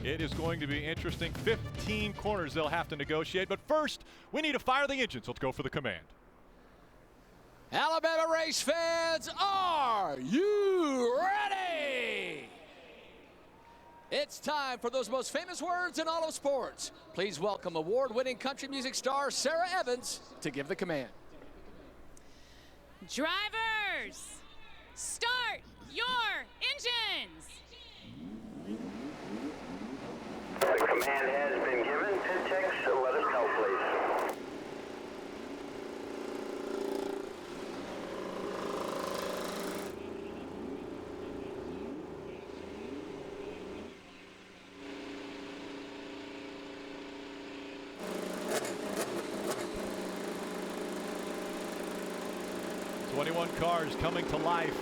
It is going to be interesting. 15 corners they'll have to negotiate. But first, we need to fire the engines. Let's go for the command. Alabama race fans, are you ready? It's time for those most famous words in all of sports. Please welcome award-winning country music star Sarah Evans to give the command. Drivers, start your engines. The command has been given. Pit checks, let us know, please. Cars coming to life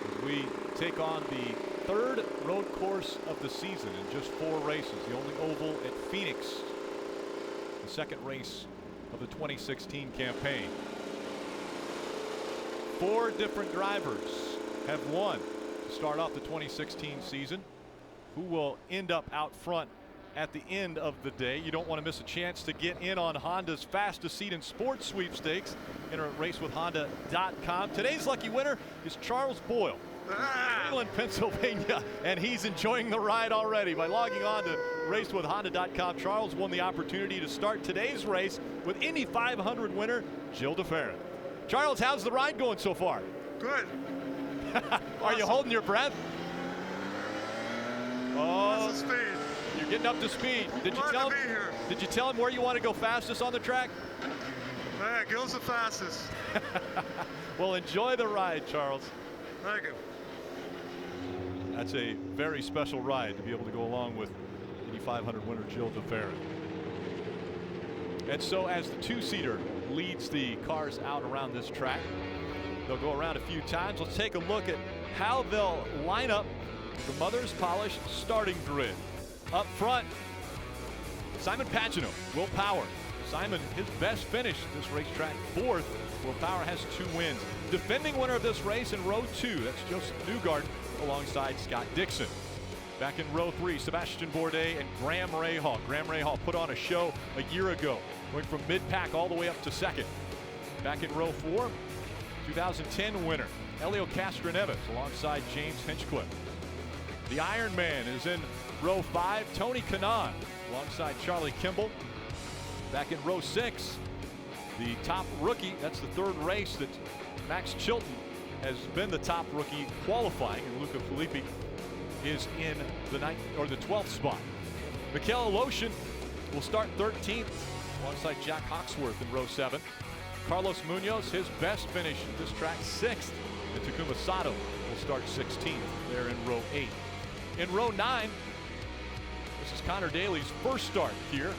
as we take on the third road course of the season in just 4 races. The only oval at Phoenix, the second race of the 2016 campaign. 4 different drivers have won to start off the 2016 season. Who will end up out front at the end of the day? You don't want to miss a chance to get in on Honda's fastest seat in sports sweepstakes. Enter at racewithhonda.com. Today's lucky winner is Charles Boyle, England, Pennsylvania, and he's enjoying the ride already. By logging on to racewithhonda.com, Charles won the opportunity to start today's race with Indy 500 winner Gilles de Ferran. Charles, how's the ride going so far? Good. Are you holding your breath? Oh, that's the speed. You're getting up to speed. Did you tell him where you want to go fastest on the track? Yeah, Gil's the fastest. Well, enjoy the ride, Charles. Thank you. That's a very special ride to be able to go along with Indy 500 winner Gilles de Ferran. And so as the 2-seater leads the cars out around this track, they'll go around a few times. Let's take a look at how they'll line up the Mother's Polish starting grid. Up front, Simon Pagenaud, Will Power. Simon, his best finish this racetrack, 4th. Will Power has 2 wins. Defending winner of this race in row 2, that's Joseph Newgarden alongside Scott Dixon. Back in row 3, Sebastian Bourdais and Graham Rahal. Graham Rahal put on a show a year ago, going from mid-pack all the way up to 2nd. Back in row 4, 2010 winner Helio Castroneves alongside James Hinchcliffe. The Iron Man is in row 5, Tony Kanaan alongside Charlie Kimball. Back in row 6, the top rookie, that's the 3rd race that Max Chilton has been the top rookie qualifying, and Luca Filippi is in the 12th spot. Mikel Aloshin will start 13th alongside Jack Hawksworth in row 7. Carlos Munoz, his best finish at this track, 6th. And Takuma Sato will start 16th there in row 8. In row 9, this is Connor Daly's first start here.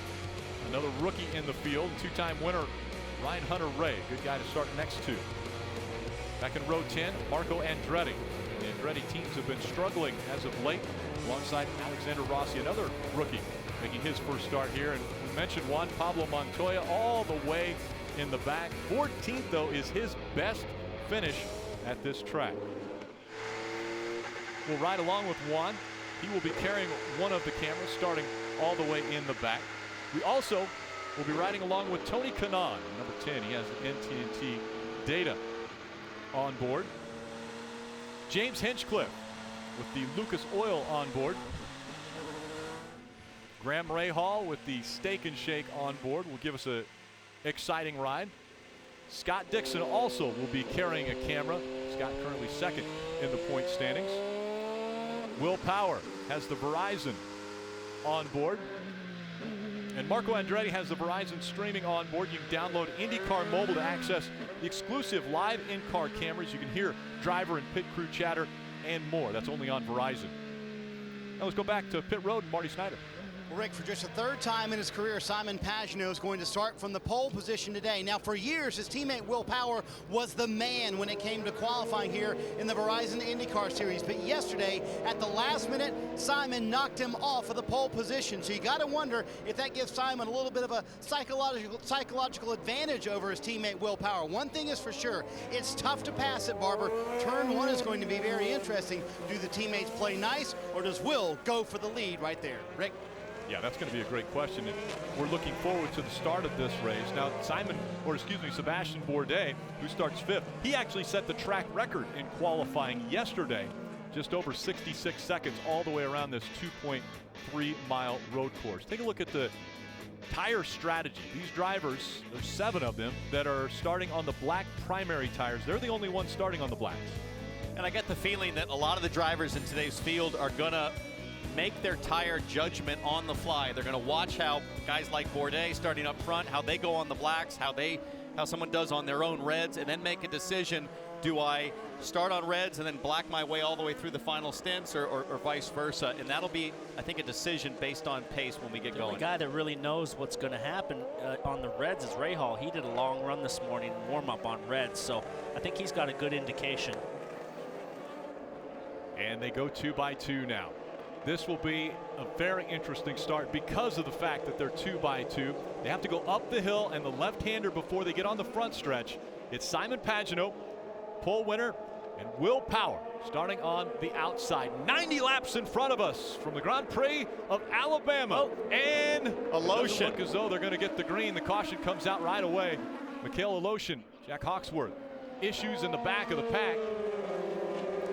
Another rookie in the field, 2-time winner Ryan Hunter-Ray, good guy to start next to. Back in row 10, Marco Andretti. The Andretti teams have been struggling as of late, alongside Alexander Rossi, another rookie, making his first start here. And we mentioned Juan Pablo Montoya all the way in the back. 14th, though, is his best finish at this track. We'll ride along with Juan. He will be carrying one of the cameras, starting all the way in the back. We also will be riding along with Tony Kanaan, number 10. He has the NTNT data on board. James Hinchcliffe with the Lucas Oil on board. Graham Rahal with the Steak and Shake on board will give us an exciting ride. Scott Dixon also will be carrying a camera. Scott currently 2nd in the point standings. Will Power has the Verizon on board. And Marco Andretti has the Verizon streaming on board. You can download IndyCar Mobile to access the exclusive live in-car cameras. You can hear driver and pit crew chatter and more. That's only on Verizon. Now let's go back to pit road and Marty Snyder. Well, Rick, for just the third time in his career, Simon Pagenaud is going to start from the pole position today. Now, for years, his teammate Will Power was the man when it came to qualifying here in the Verizon IndyCar Series. But yesterday, at the last minute, Simon knocked him off of the pole position. So you got to wonder if that gives Simon a little bit of a psychological advantage over his teammate Will Power. One thing is for sure, it's tough to pass it, Barber. Turn one is going to be very interesting. Do the teammates play nice, or does Will go for the lead right there? Rick? Yeah, that's going to be a great question, and we're looking forward to the start of this race. Now, Sebastian Bourdais, who starts 5th, he actually set the track record in qualifying yesterday, just over 66 seconds all the way around this 2.3-mile road course. Take a look at the tire strategy. These drivers, there's 7 of them that are starting on the black primary tires. They're the only ones starting on the blacks. And I get the feeling that a lot of the drivers in today's field are going to make their tire judgment on the fly. They're going to watch how guys like Bourdais starting up front, how they go on the blacks, how someone does on their own reds, and then make a decision. Do I start on reds and then black my way all the way through the final stints, or vice versa? And that'll be, I think, a decision based on pace when we get going. The guy that really knows what's going to happen on the reds is Rahal. He did a long run this morning, warm up on reds, so I think he's got a good indication. And they go 2 by 2 now. This will be a very interesting start because of the fact that they're 2 by 2. They have to go up the hill and the left-hander before they get on the front stretch. It's Simon Pagenaud, pole winner, and Will Power starting on the outside. 90 laps in front of us from the Grand Prix of Alabama. And Aloshin. Look as though they're going to get the green. The caution comes out right away. Mikhail Aloshin, Jack Hawksworth, issues in the back of the pack.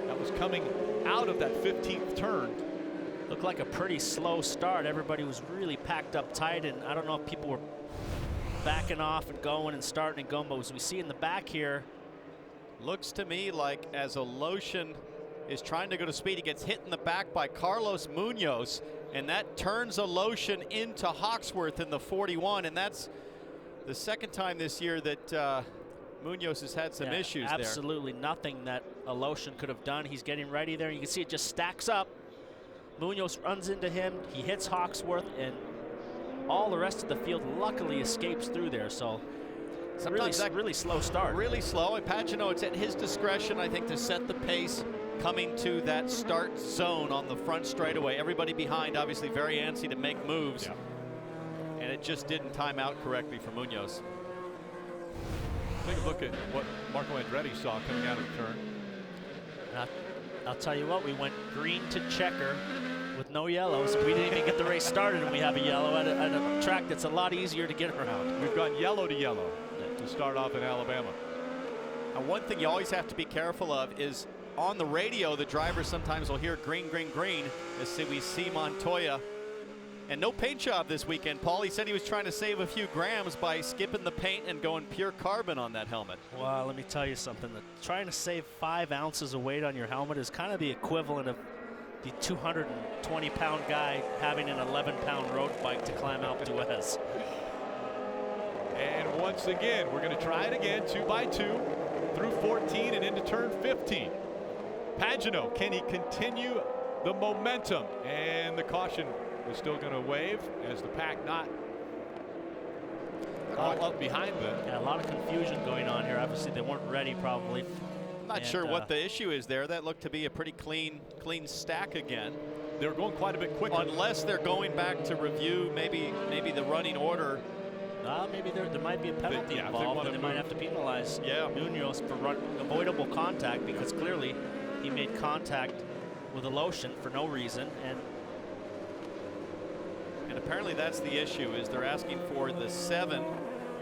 That was coming out of that 15th turn. Looked like a pretty slow start. Everybody was really packed up tight, and I don't know if people were backing off and going and starting and going, but as we see in the back here, looks to me like as Aloshin is trying to go to speed, he gets hit in the back by Carlos Munoz, and that turns Aloshin into Hawksworth in the 41, and that's the second time this year that Munoz has had some issues there. Absolutely nothing that Aloshin could have done. He's getting ready there. You can see it just stacks up. Munoz runs into him, he hits Hawksworth, and all the rest of the field luckily escapes through there. So sometimes really slow start. Really slow, and Pagenaud, it's at his discretion, I think, to set the pace coming to that start zone on the front straightaway. Everybody behind, obviously very antsy to make moves. Yeah. And it just didn't time out correctly for Munoz. Take a look at what Marco Andretti saw coming out of the turn. I'll tell you what, we went green to checker with no yellows. We didn't even get the race started, and we have a yellow at a track that's a lot easier to get around. We've gone yellow to yellow to start off in Alabama. And one thing you always have to be careful of is on the radio, the drivers sometimes will hear green, green, green, as we see Montoya. And no paint job this weekend, Paul. He said he was trying to save a few grams by skipping the paint and going pure carbon on that helmet. Well, let me tell you something. Trying to save 5 ounces of weight on your helmet is kind of the equivalent of the 220-pound guy having an 11-pound road bike to climb Alpe d'Huez. And once again, we're going to try it again, 2 by 2 through 14 and into turn 15. Pagenaud, can he continue the momentum? And the caution is still going to wave as the pack not all up behind them. Yeah, a lot of confusion going on here. Obviously, they weren't ready probably. Not sure what the issue is there. That looked to be a pretty clean stack again. They were going quite a bit quicker. Unless they're going back to review maybe the running order. Maybe there might be a penalty involved, and they might have to penalize Munoz for avoidable contact, because clearly he made contact with Aloshin for no reason. And apparently that's the issue, is they're asking for the 7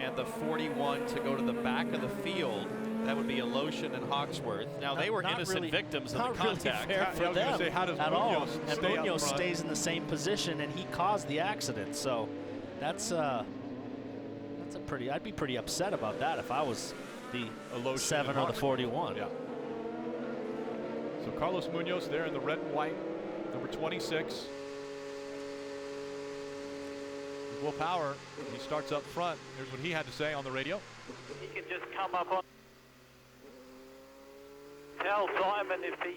and the 41 to go to the back of the field. That would be Aloshin and Hawksworth. Now, they were innocent victims of the contact. Not really fair for them say, how does at all. And stay Munoz stays in the same position, and he caused the accident. So that's a pretty. I'd be pretty upset about that if I was the Aloshin 7 or the 41. Yeah. So Carlos Munoz there in the red and white, number 26. Will Power, he starts up front. Here's what he had to say on the radio. He can just come up on. Tell Simon if he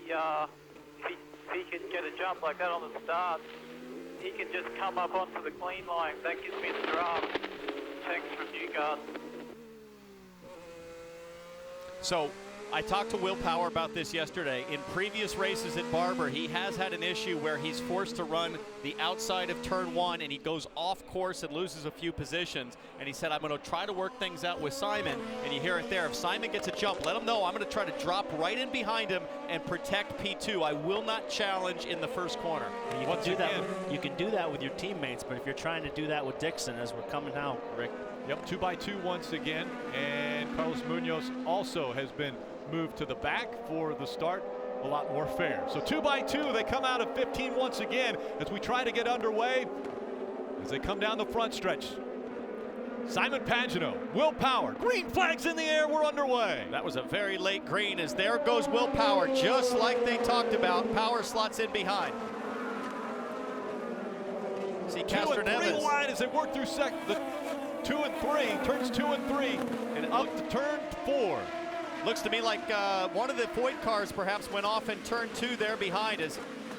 can get a jump like that on the start. he can just come up onto the clean line. That gives me the draft. Text from Newgarden. So I talked to Will Power about this yesterday. In previous races at Barber, he has had an issue where he's forced to run the outside of turn 1 and he goes off course and loses a few positions. And he said, I'm going to try to work things out with Simon. And you hear it there. If Simon gets a jump, let him know I'm going to try to drop right in behind him and protect P2. I will not challenge in the first corner. You can do that with your teammates, but if you're trying to do that with Dixon as we're coming out, Rick. Yep, 2x2 once again. And Carlos Munoz also has been moved to the back for the start. A lot more fair. So 2x2, they come out of 15 once again as we try to get underway. As they come down the front stretch. Simon Pagenaud, Will Power, green flags in the air, we're underway. That was a very late green as there goes Will Power, just like they talked about. Power slots in behind. See 2 and 3 wide as they work through the 2 and 3, turns 2 and 3, and up to turn 4. Looks to me like one of the Foyt cars perhaps went off in turn 2 there behind as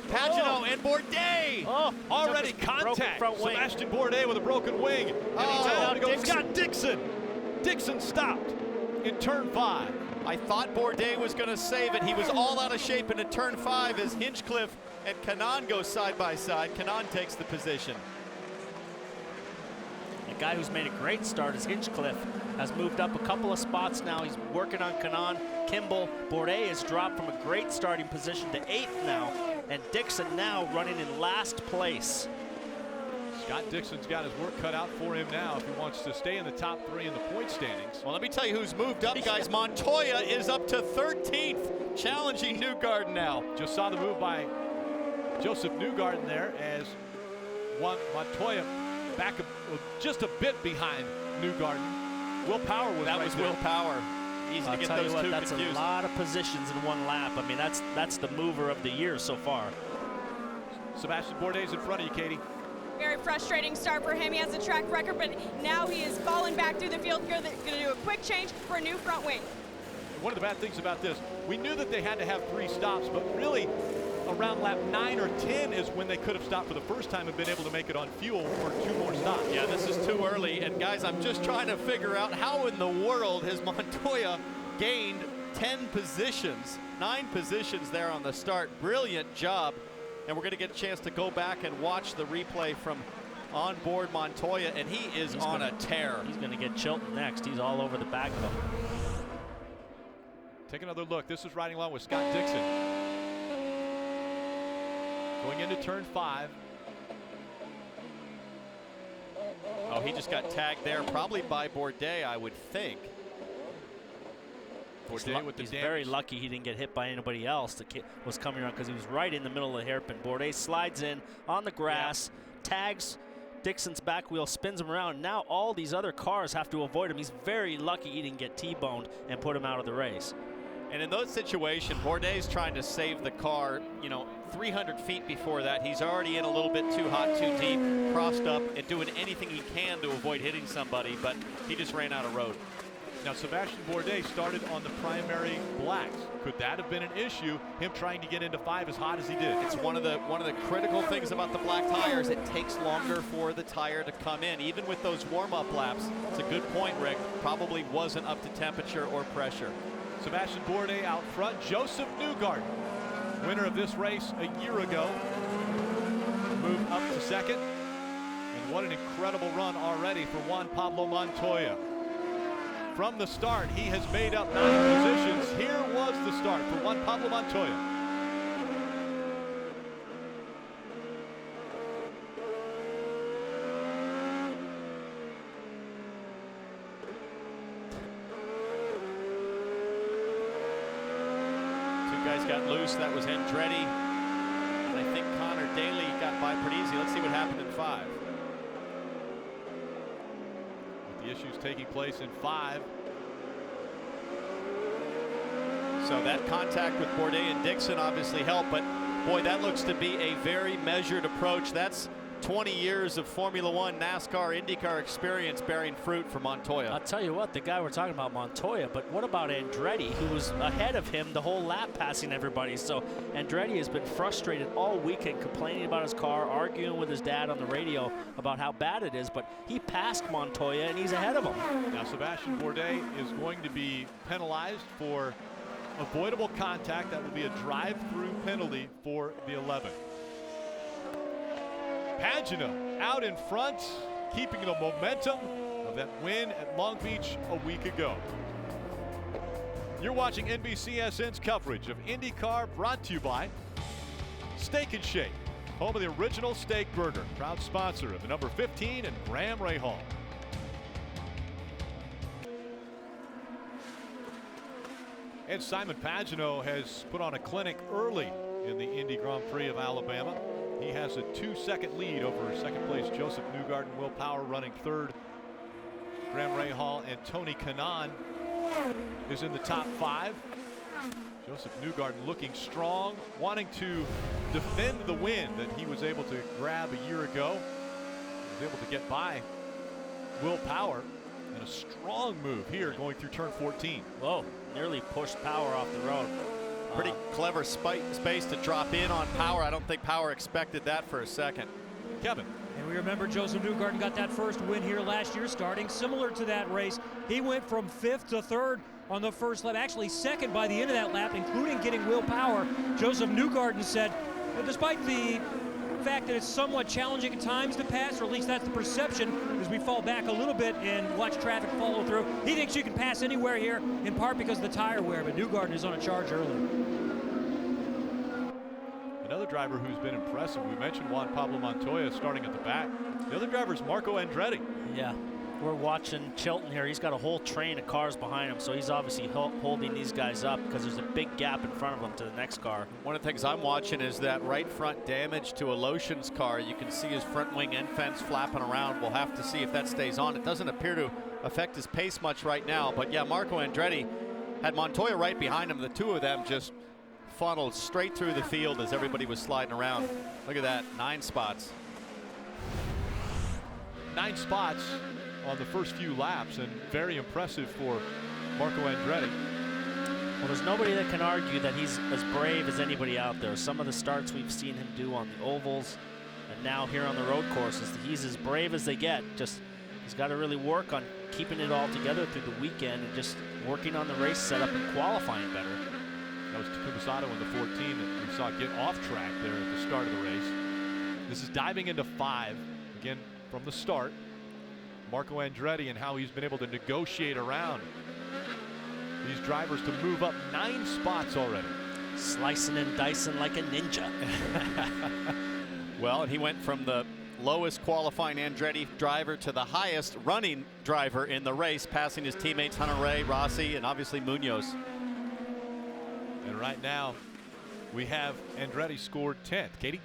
Pagenaud and Bourdais. Already contact. Sebastian Bourdais with a broken wing. And he's out to go. Scott Dixon. Dixon stopped in turn 5. I thought Bourdais was going to save it. He was all out of shape into turn 5 as Hinchcliffe and Kanaan go side by side. Kanaan takes the position. A guy who's made a great start is Hinchcliffe. Has moved up a couple of spots now. He's working on Kanaan. Kimball. Bourdais has dropped from a great starting position to 8th now. And Dixon now running in last place. Scott Dixon's got his work cut out for him now if he wants to stay in the top 3 in the point standings. Well, let me tell you who's moved up, guys. Montoya is up to 13th, challenging Newgarden now. Just saw the move by Joseph Newgarden there as Montoya back just a bit behind Newgarden. Will Power was that right was there. Will Power. Easy to get those two that's confused. A lot of positions in one lap. I mean, that's the mover of the year so far. Sebastian Bourdais in front of you, Katie. Very frustrating start for him. He has a track record, but now he is falling back through the field. Going to do a quick change for a new front wing. One of the bad things about this, we knew that they had to have 3 stops, but really around lap 9 or 10 is when they could have stopped for the first time and been able to make it on fuel for 2 more stops. Yeah, this is too early. And guys, I'm just trying to figure out how in the world has Montoya gained 10 positions, 9 positions there on the start. Brilliant job. And we're going to get a chance to go back and watch the replay from on board Montoya, and he's on a tear. He's going to get Chilton next. He's all over the back of him. Take another look. This is riding along with Scott Dixon. Going into turn 5. Oh, he just got tagged there, probably by Bourdais, I would think. Bourdais with the he's damage. very lucky he didn't get hit by anybody else that was coming around because he was right in the middle of the hairpin. Bourdais slides in on the grass, tags Dixon's back wheel, spins him around. Now all these other cars have to avoid him. He's very lucky he didn't get T-boned and put him out of the race. And in those situations, Bourdais trying to save the car, 300 feet before that. He's already in a little bit too hot, too deep, crossed up, and doing anything he can to avoid hitting somebody, but he just ran out of road. Now, Sebastian Bourdais started on the primary blacks. Could that have been an issue, him trying to get into 5 as hot as he did? It's one of the critical things about the black tires. It takes longer for the tire to come in. Even with those warm-up laps, it's a good point, Rick. Probably wasn't up to temperature or pressure. Sebastian Bourdais out front. Joseph Newgarden, winner of this race a year ago, moved up to 2nd. And what an incredible run already for Juan Pablo Montoya. From the start, he has made up 9 positions. Here was the start for Juan Pablo Montoya. Guys got loose. That was Andretti. And I think Connor Daly got by pretty easy. Let's see what happened in 5. With the issues taking place in 5. So that contact with Bourdais and Dixon obviously helped, but boy, that looks to be a very measured approach. That's 20 years of Formula One, NASCAR, IndyCar experience bearing fruit for Montoya. I'll tell you what, the guy we're talking about, Montoya, but what about Andretti, who was ahead of him the whole lap, passing everybody? So Andretti has been frustrated all weekend, complaining about his car, arguing with his dad on the radio about how bad it is, but he passed Montoya and he's ahead of him. Now Sebastian Bourdais is going to be penalized for avoidable contact. That will be a drive-through penalty for the 11. Pagano out in front, keeping the momentum of that win at Long Beach a week ago. You're watching NBCSN's coverage of IndyCar, brought to you by Steak and Shake, home of the original steak burger, proud sponsor of the number 15 and Rahal. And Simon Pagano has put on a clinic early in the Indy Grand Prix of Alabama. He has a 2-second lead over second place Joseph Newgarden. Will Power running third. Rahal and Tony Kanaan is in the top 5. Joseph Newgarden looking strong, wanting to defend the win that he was able to grab a year ago. He was able to get by Will Power, and a strong move here going through turn 14. Whoa, nearly pushed Power off the road. Pretty clever space to drop in on Power. I don't think Power expected that for a second. Kevin. And we remember Joseph Newgarden got that first win here last year, starting similar to that race. He went from 5th to 3rd on the first lap, actually 2nd by the end of that lap, including getting Will Power. Joseph Newgarden said, despite the fact that it's somewhat challenging at times to pass, or at least that's the perception as we fall back a little bit and watch traffic follow through, he thinks you can pass anywhere here, in part because of the tire wear, but Newgarden is on a charge early. Another driver who's been impressive, we mentioned Juan Pablo Montoya starting at the back. The other driver is Marco Andretti. Yeah, we're watching Chilton here. He's got a whole train of cars behind him, so he's obviously holding these guys up because there's a big gap in front of him to the next car. One of the things I'm watching is that right front damage to Alotian's car. You can see his front wing end fence flapping around. We'll have to see if that stays on. It doesn't appear to affect his pace much right now, but yeah, Marco Andretti had Montoya right behind him. The two of them just funneled straight through the field as everybody was sliding around. Look at that, 9 spots. 9 spots on the first few laps, and very impressive for Marco Andretti. Well, there's nobody that can argue that he's as brave as anybody out there. Some of the starts we've seen him do on the ovals, and now here on the road courses, he's as brave as they get. Just, he's got to really work on keeping it all together through the weekend and just working on the race setup and qualifying better. That was Takuma Sato in the 14 that we saw get off track there at the start of the race. This is diving into 5 again from the start. Marco Andretti and how he's been able to negotiate around these drivers to move up 9 spots already. Slicing and dicing like a ninja. Well, he went from the lowest qualifying Andretti driver to the highest running driver in the race, passing his teammates Hunter-Reay, Rossi, and obviously Munoz. And right now, we have Andretti scored 10th. Katie?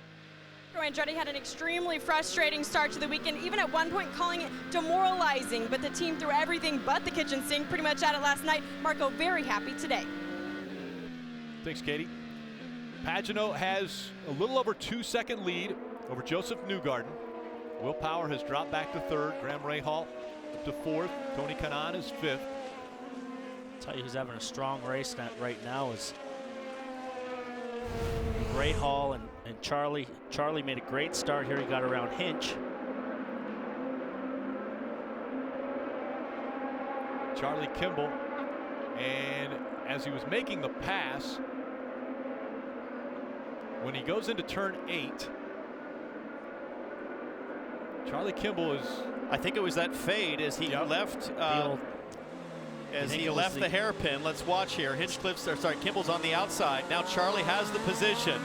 Andretti had an extremely frustrating start to the weekend, even at one point calling it demoralizing, but the team threw everything but the kitchen sink pretty much at it last night. Marco very happy today. Thanks, Katie. Pagano has a little over 2-second lead over Joseph Newgarden. Will Power has dropped back to 3rd. Rahal up to 4th. Tony Kanaan is 5th. I'll tell you who's having a strong race right now is Rahal and Charlie. Charlie made a great start here. He got around Hinch. Charlie Kimball, and as he was making the pass, when he goes into turn 8, Charlie Kimball is, I think it was that fade as he left the hairpin. Let's watch here. Kimball's on the outside. Now Charlie has the position.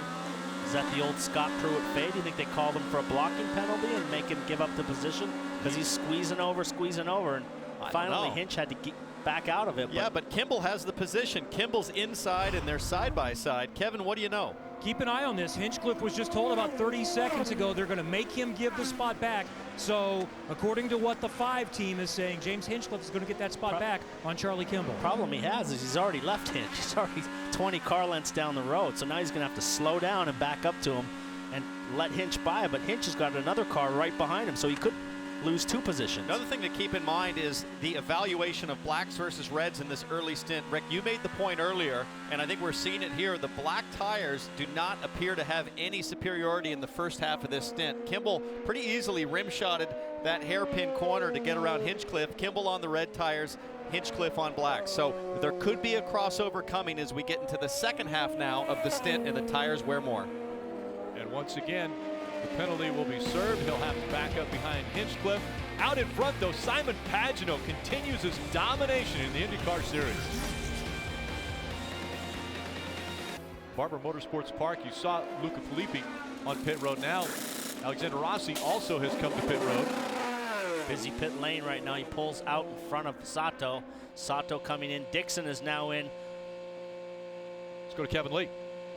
Is that the old Scott Pruitt fade? Do you think they called him for a blocking penalty and make him give up the position? Because he's squeezing over, and finally Hinch had to get back out of it. Yeah, but Kimball has the position. Kimball's inside and they're side by side. Kevin, what do you know? Keep an eye on this. Hinchcliffe was just told about 30 seconds ago they're going to make him give the spot back. So according to what the 5 team is saying, James Hinchcliffe is going to get that spot back on Charlie Kimball. Problem he has is he's already left Hinch. He's already 20 car lengths down the road. So now he's going to have to slow down and back up to him and let Hinch by, but Hinch has got another car right behind him, so he could lose 2 positions. Another thing to keep in mind is the evaluation of blacks versus reds in this early stint. Rick, you made the point earlier, and I think we're seeing it here. The black tires do not appear to have any superiority in the first half of this stint. Kimball pretty easily rim-shotted that hairpin corner to get around Hinchcliffe. Kimball on the red tires, Hinchcliffe on black. So there could be a crossover coming as we get into the second half now of the stint and the tires wear more. And once again, the penalty will be served. He'll have to back up behind Hinchcliffe. Out in front, though, Simon Pagenaud continues his domination in the IndyCar Series. Barber Motorsports Park, you saw Luca Filippi on pit road now. Alexander Rossi also has come to pit road. Busy pit lane right now. He pulls out in front of Sato. Sato coming in. Dixon is now in. Let's go to Kevin Lee.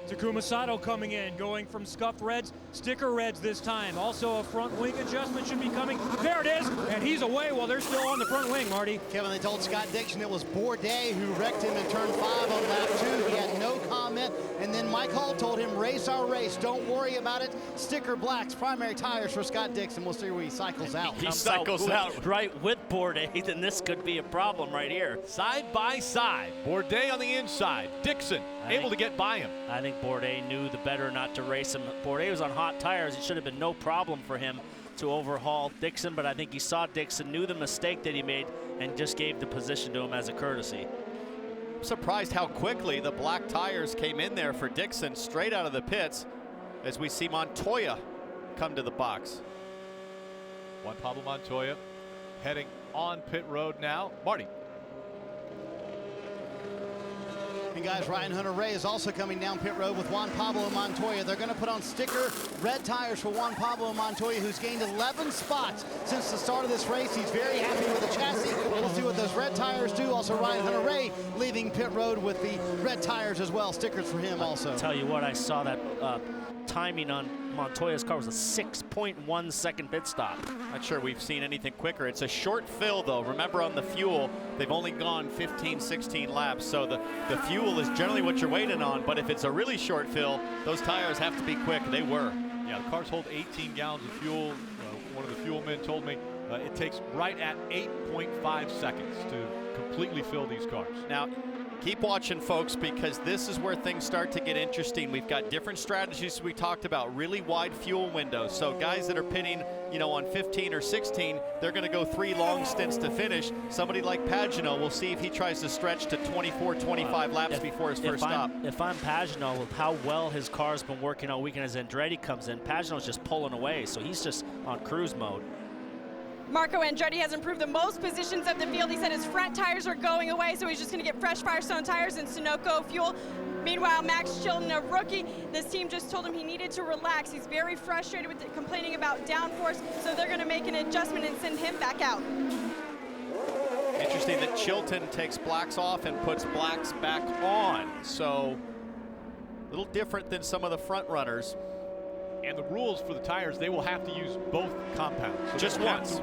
Takuma Sato coming in, going from scuffed reds, sticker reds this time. Also a front wing adjustment should be coming. There it is, and he's away while they're still on the front wing, Marty. Kevin, they told Scott Dixon it was Bourdais who wrecked him in turn 5 on lap 2. He had no comment, and then Mike Hull told him, race our race, don't worry about it. Sticker blacks, primary tires for Scott Dixon. We'll see where he cycles out. He cycles out right with Bourdais, then this could be a problem right here. Side by side, Bourdais on the inside, Dixon able to get by him. I think Bourdais knew the better not to race him. Bourdais was on hot tires. It should have been no problem for him to overhaul Dixon, but I think he saw Dixon, knew the mistake that he made, and just gave the position to him as a courtesy. I'm surprised how quickly the black tires came in there for Dixon straight out of the pits as we see Montoya come to the box. Juan Pablo Montoya heading on pit road now. Marty. And guys, Ryan Hunter-Reay is also coming down pit road with Juan Pablo Montoya. They're going to put on sticker red tires for Juan Pablo Montoya, who's gained 11 spots since the start of this race. He's very happy with the chassis. We'll see what those red tires do. Also, Ryan Hunter-Reay leaving pit road with the red tires as well. Stickers for him also. I'll tell you what, I saw that timing on Montoya's car was a 6.1 second pit stop. Not sure we've seen anything quicker. It's a short fill, though. Remember, on the fuel, they've only gone 15, 16 laps, so the fuel is generally what you're waiting on, but if it's a really short fill, those tires have to be quick. They were. Yeah, the cars hold 18 gallons of fuel. One of the fuel men told me it takes right at 8.5 seconds to completely fill these cars. Now, keep watching, folks, because this is where things start to get interesting. We've got different strategies we talked about, really wide fuel windows. So guys that are pitting, you know, on 15 or 16, they're going to go 3 long stints to finish. Somebody like Pagenaud, we'll see if he tries to stretch to 24, 25 laps before his first stop. If I'm Pagenaud, with how well his car's been working all weekend as Andretti comes in, Pagenaud's just pulling away, so he's just on cruise mode. Marco Andretti has improved the most positions of the field. He said his front tires are going away, so he's just going to get fresh Firestone tires and Sunoco fuel. Meanwhile, Max Chilton, a rookie, this team just told him he needed to relax. He's very frustrated with complaining about downforce, so they're going to make an adjustment and send him back out. Interesting that Chilton takes blacks off and puts blacks back on. So a little different than some of the front runners. And the rules for the tires, they will have to use both compounds. So just once.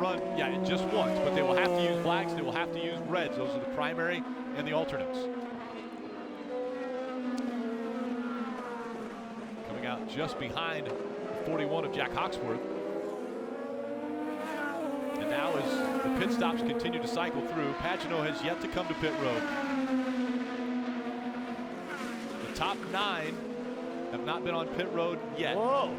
Just once, but they will have to use blacks, they will have to use reds. Those are the primary and the alternates. Coming out just behind 41 of Jack Hawksworth. And now as the pit stops continue to cycle through, Pagenaud has yet to come to pit road. The top 9 have not been on pit road yet. Whoa.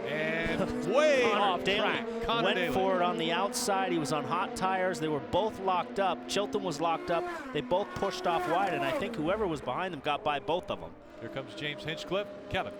And way off track. Went for it on the outside. He was on hot tires. They were both locked up. Chilton was locked up. They both pushed off wide, and I think whoever was behind them got by both of them. Here comes James Hinchcliffe. Kevin.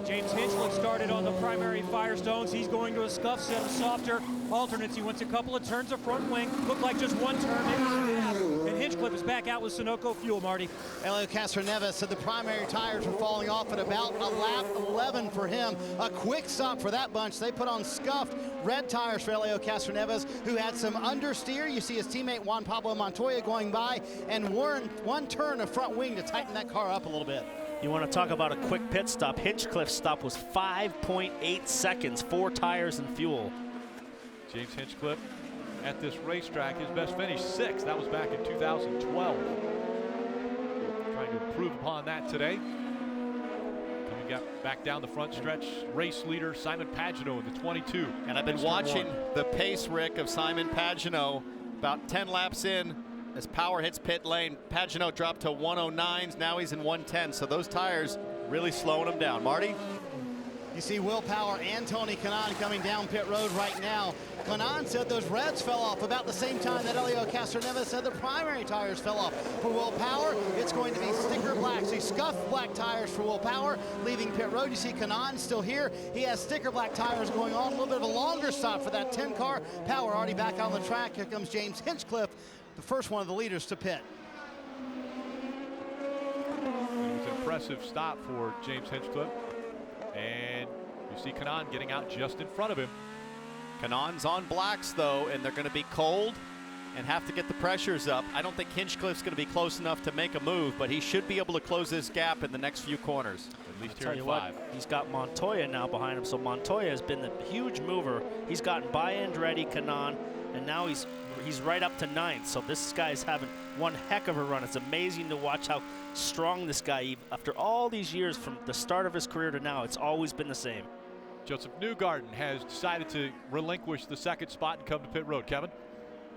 James Hinchcliffe started on the primary Firestones. He's going to a scuff set of softer alternates. He wants a couple of turns of front wing. Looked like just one turn. And Hinchcliffe is back out with Sunoco fuel, Marty. Elio Castroneves said the primary tires were falling off at about a lap 11 for him. A quick stop for that bunch. They put on scuffed red tires for Elio Castroneves, who had some understeer. You see his teammate Juan Pablo Montoya going by, and one turn of front wing to tighten that car up a little bit. You want to talk about a quick pit stop. Hinchcliffe's stop was 5.8 seconds, 4 tires and fuel. James Hinchcliffe at this racetrack, his best finish 6th. That was back in 2012. Trying to improve upon that today. Coming got back down the front stretch. Race leader Simon Pagenaud in the 22. And I've been watching the pace, Rick, of Simon Pagenaud. About 10 laps in, as Power hits pit lane, Pagenaud dropped to 109s. Now he's in 110. So those tires really slowing him down. Marty? You see Will Power and Tony Kanaan coming down pit road right now. Kanaan said those reds fell off about the same time that Elio Castroneves said the primary tires fell off. For Will Power, it's going to be sticker black. So scuffed black tires for Will Power leaving pit road. You see Kanaan still here. He has sticker black tires going on. A little bit of a longer stop for that 10 car. Power already back on the track. Here comes James Hinchcliffe, the first one of the leaders to pit. It was an impressive stop for James Hinchcliffe. And you see Kanaan getting out just in front of him. Kanaan's on blacks, though, and they're going to be cold and have to get the pressures up. I don't think Hinchcliffe's going to be close enough to make a move, but he should be able to close this gap in the next few corners. At least here in 5. He's got Montoya now behind him, so Montoya has been the huge mover. He's gotten by Andretti, Kanaan, and now he's right up to 9th. So this guy's having one heck of a run. It's amazing to watch how strong this guy, after all these years from the start of his career to now, it's always been the same. Joseph Newgarden has decided to relinquish the second spot and come to pit road. Kevin?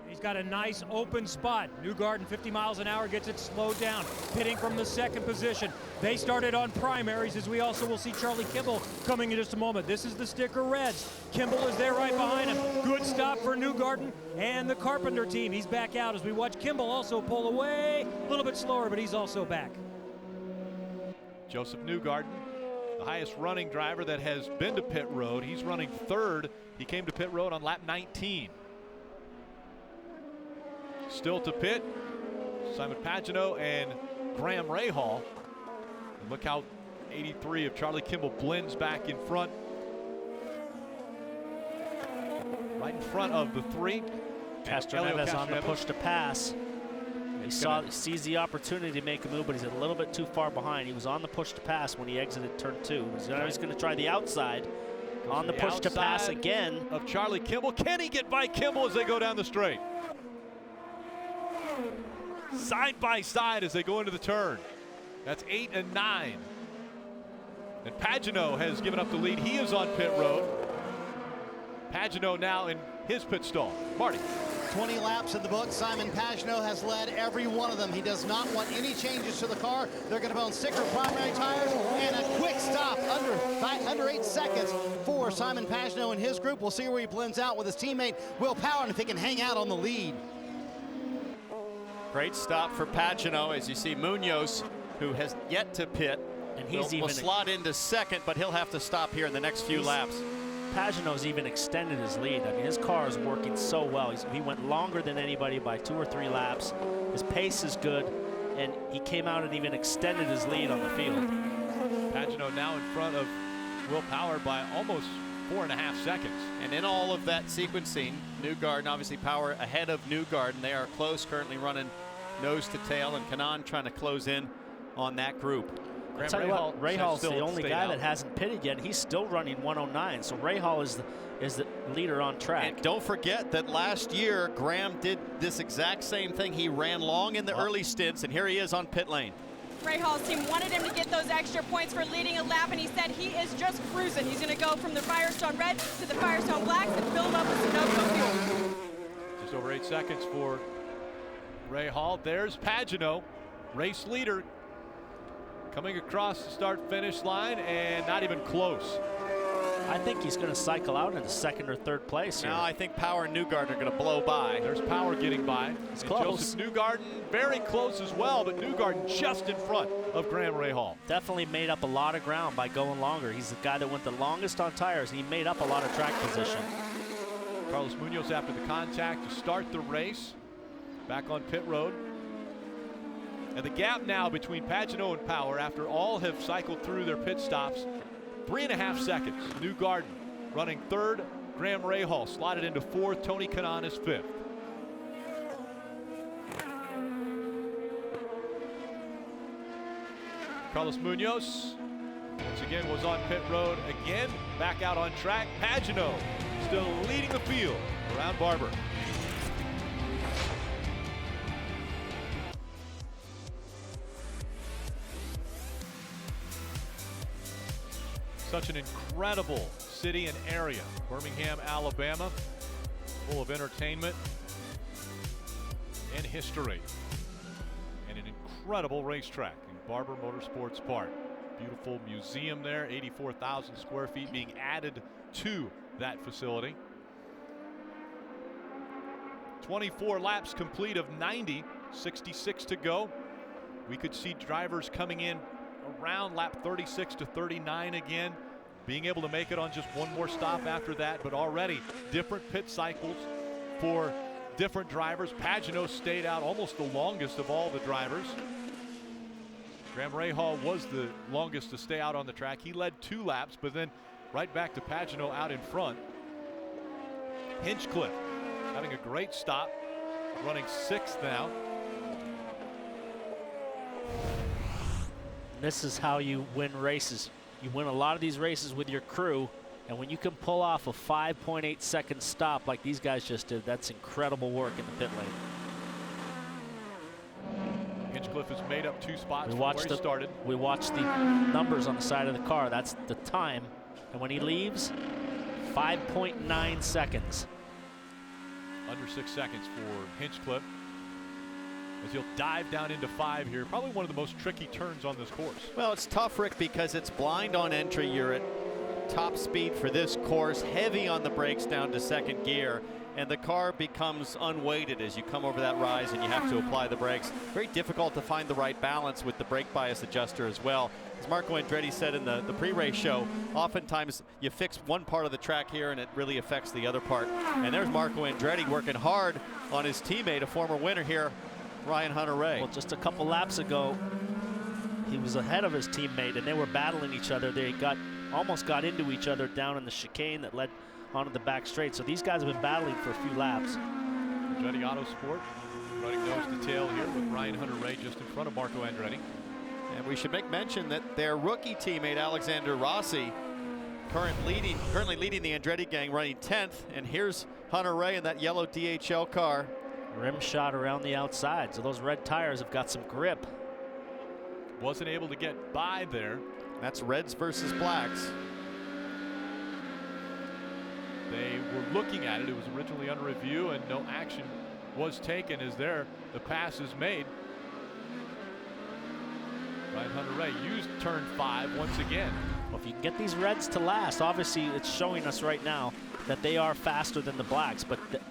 He's got a nice open spot. Newgarden, 50 miles an hour, gets it slowed down, pitting from the second position. They started on primaries, as we also will see Charlie Kimball coming in just a moment. This is the sticker reds. Kimball is there right behind him. Good stop for Newgarden and the Carpenter team. He's back out as we watch Kimball also pull away. A little bit slower, but he's also back. Joseph Newgarden, the highest running driver that has been to pit road. He's running 3rd. He came to pit road on lap 19. Still to pit, Simon Pagenaud and Graham Rahal. And look how 83 of Charlie Kimball blends back in front. Right in front of the 3. Castroneves on the push to pass. He sees the opportunity to make a move, but he's a little bit too far behind. He was on the push to pass when he exited turn 2. He's going to try the outside. On the push to pass again. Of Charlie Kimball. Can he get by Kimball as they go down the straight? Side by side as they go into the turn. That's 8 and 9. And Pagenaud has given up the lead. He is on pit road. Pagenaud now in his pit stall. Marty. 20 laps in the book. Simon Pagenaud has led every one of them. He does not want any changes to the car. They're going to put on sticker primary tires and a quick stop under 8 seconds for Simon Pagenaud and his group. We'll see where he blends out with his teammate Will Power and if he can hang out on the lead. Great stop for Pagenaud, as you see Munoz, who has yet to pit, and will slot into 2nd, but he'll have to stop here in the next few laps. Pagenaud's even extended his lead. I mean, his car is working so well. He went longer than anybody by 2 or 3 laps. His pace is good, and he came out and even extended his lead on the field. Pagenaud now in front of Will Power by almost 4.5 seconds. And in all of that sequencing, Newgarden, obviously Power ahead of Newgarden. They are close, currently running nose to tail, and Kanaan trying to close in on that group. I'll tell you what, Rahal's the only guy that hasn't pitted yet. He's still running 109, so Rahal is the leader on track. And don't forget that last year, Graham did this exact same thing. He ran long in the early stints, and here he is on pit lane. Rahal's team wanted him to get those extra points for leading a lap, and he said he is just cruising. He's going to go from the Firestone Red to the Firestone Blacks and fill them up with Sunoco fuel. Just over 8 seconds for Rahal. There's Pagenaud, race leader, coming across the start-finish line and not even close. I think he's going to cycle out into 2nd or 3rd place here. No, I think Power and Newgarden are going to blow by. There's Power getting by. It's close. Joseph Newgarden very close as well, but Newgarden just in front of Graham Rahal. Definitely made up a lot of ground by going longer. He's the guy that went the longest on tires, and he made up a lot of track position. Carlos Munoz after the contact to start the race. Back on pit road. And the gap now between Pagenaud and Power after all have cycled through their pit stops, 3.5 seconds. Newgarden running 3rd. Graham Rahal slotted into 4th. Tony Kanaan is 5th. Carlos Munoz once again was on pit road again, back out on track. Pagenaud still leading the field around Barber. Such an incredible city and area. Birmingham, Alabama, full of entertainment and history. And an incredible racetrack in Barber Motorsports Park. Beautiful museum there, 84,000 square feet being added to that facility. 24 laps complete of 90, 66 to go. We could see drivers coming in around lap 36 to 39 again, being able to make it on just one more stop after that, but already different pit cycles for different drivers. Pagenaud stayed out almost the longest of all the drivers. Graham Rahal was the longest to stay out on the track. He led 2 laps, but then right back to Pagenaud out in front. Hinchcliffe having a great stop, running 6th now. This is how you win races. You win a lot of these races with your crew, and when you can pull off a 5.8 second stop like these guys just did, that's incredible work in the pit lane. Hinchcliffe has made up 2 spots from where he started. We watched the numbers on the side of the car. That's the time. And when he leaves, 5.9 seconds. Under 6 seconds for Hinchcliffe, as he'll dive down into 5 here. Probably one of the most tricky turns on this course. Well, it's tough, Rick, because it's blind on entry. You're at top speed for this course, heavy on the brakes down to 2nd gear, and the car becomes unweighted as you come over that rise and you have to apply the brakes. Very difficult to find the right balance with the brake bias adjuster as well. As Marco Andretti said in the pre-race show, oftentimes you fix one part of the track here and it really affects the other part. And there's Marco Andretti working hard on his teammate, a former winner here, Ryan Hunter-Reay. Well, just a couple laps ago, he was ahead of his teammate and they were battling each other. They almost got into each other down in the chicane that led onto the back straight. So these guys have been battling for a few laps. Andretti Autosport running nose to tail here with Ryan Hunter-Reay just in front of Marco Andretti. And we should make mention that their rookie teammate Alexander Rossi currently leading the Andretti gang, running 10th. And here's Hunter-Reay in that yellow DHL car. Rim shot around the outside, so those red tires have got some grip. Wasn't able to get by there. That's reds versus blacks. They were looking at it. It was originally under review and no action was taken as there the pass is made. Ryan Hunter-Reay used turn 5 once again. Well, if you can get these reds to last, obviously it's showing us right now that they are faster than the blacks, but the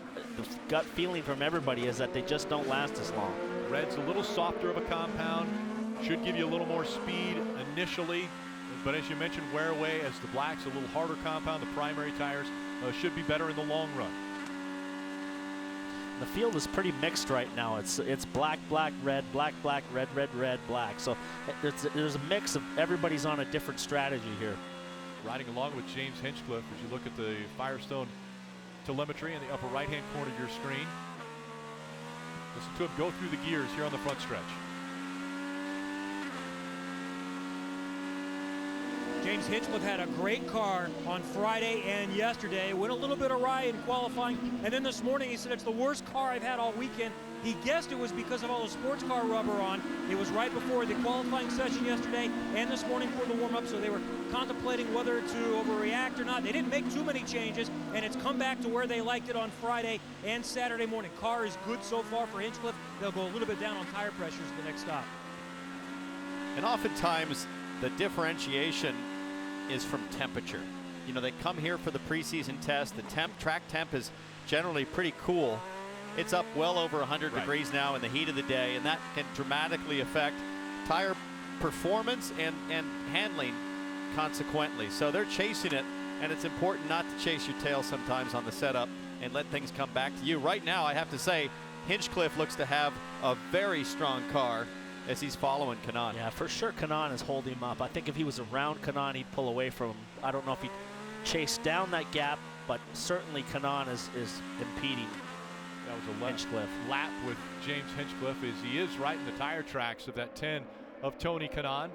gut feeling from everybody is that they just don't last as long. Red's a little softer of a compound, should give you a little more speed initially, but as you mentioned, wear away as the blacks, a little harder compound. The primary tires should be better in the long run. The field is pretty mixed right now. It's black, black, red, black, black, red, red, red, black. So there's a mix of everybody's on a different strategy here. Riding along with James Hinchcliffe as you look at the Firestone telemetry in the upper right-hand corner of your screen. Listen to him go through the gears here on the front stretch. James Hinchcliffe had a great car on Friday and yesterday. Went a little bit awry in qualifying, and then this morning he said it's the worst car I've had all weekend. He guessed it was because of all the sports car rubber on. It was right before the qualifying session yesterday and this morning for the warm-up, so they were contemplating whether to overreact or not. They didn't make too many changes, and it's come back to where they liked it on Friday and Saturday morning. Car is good so far for Hinchcliffe. They'll go a little bit down on tire pressures at the next stop. And oftentimes the differentiation is from temperature. You know, they come here for the preseason test. The track temp is generally pretty cool. It's up well over 100 degrees now in the heat of the day, and that can dramatically affect tire performance and handling consequently. So they're chasing it, and it's important not to chase your tail sometimes on the setup and let things come back to you. Right now, I have to say, Hinchcliffe looks to have a very strong car as he's following Kanaan. Yeah, for sure Kanaan is holding him up. I think if he was around Kanaan, he'd pull away from him. I don't know if he'd chase down that gap, but certainly Kanaan is impeding. That was a Hinchcliffe. lap with James Hinchcliffe as he is right in the tire tracks of that 10 of Tony Kanaan.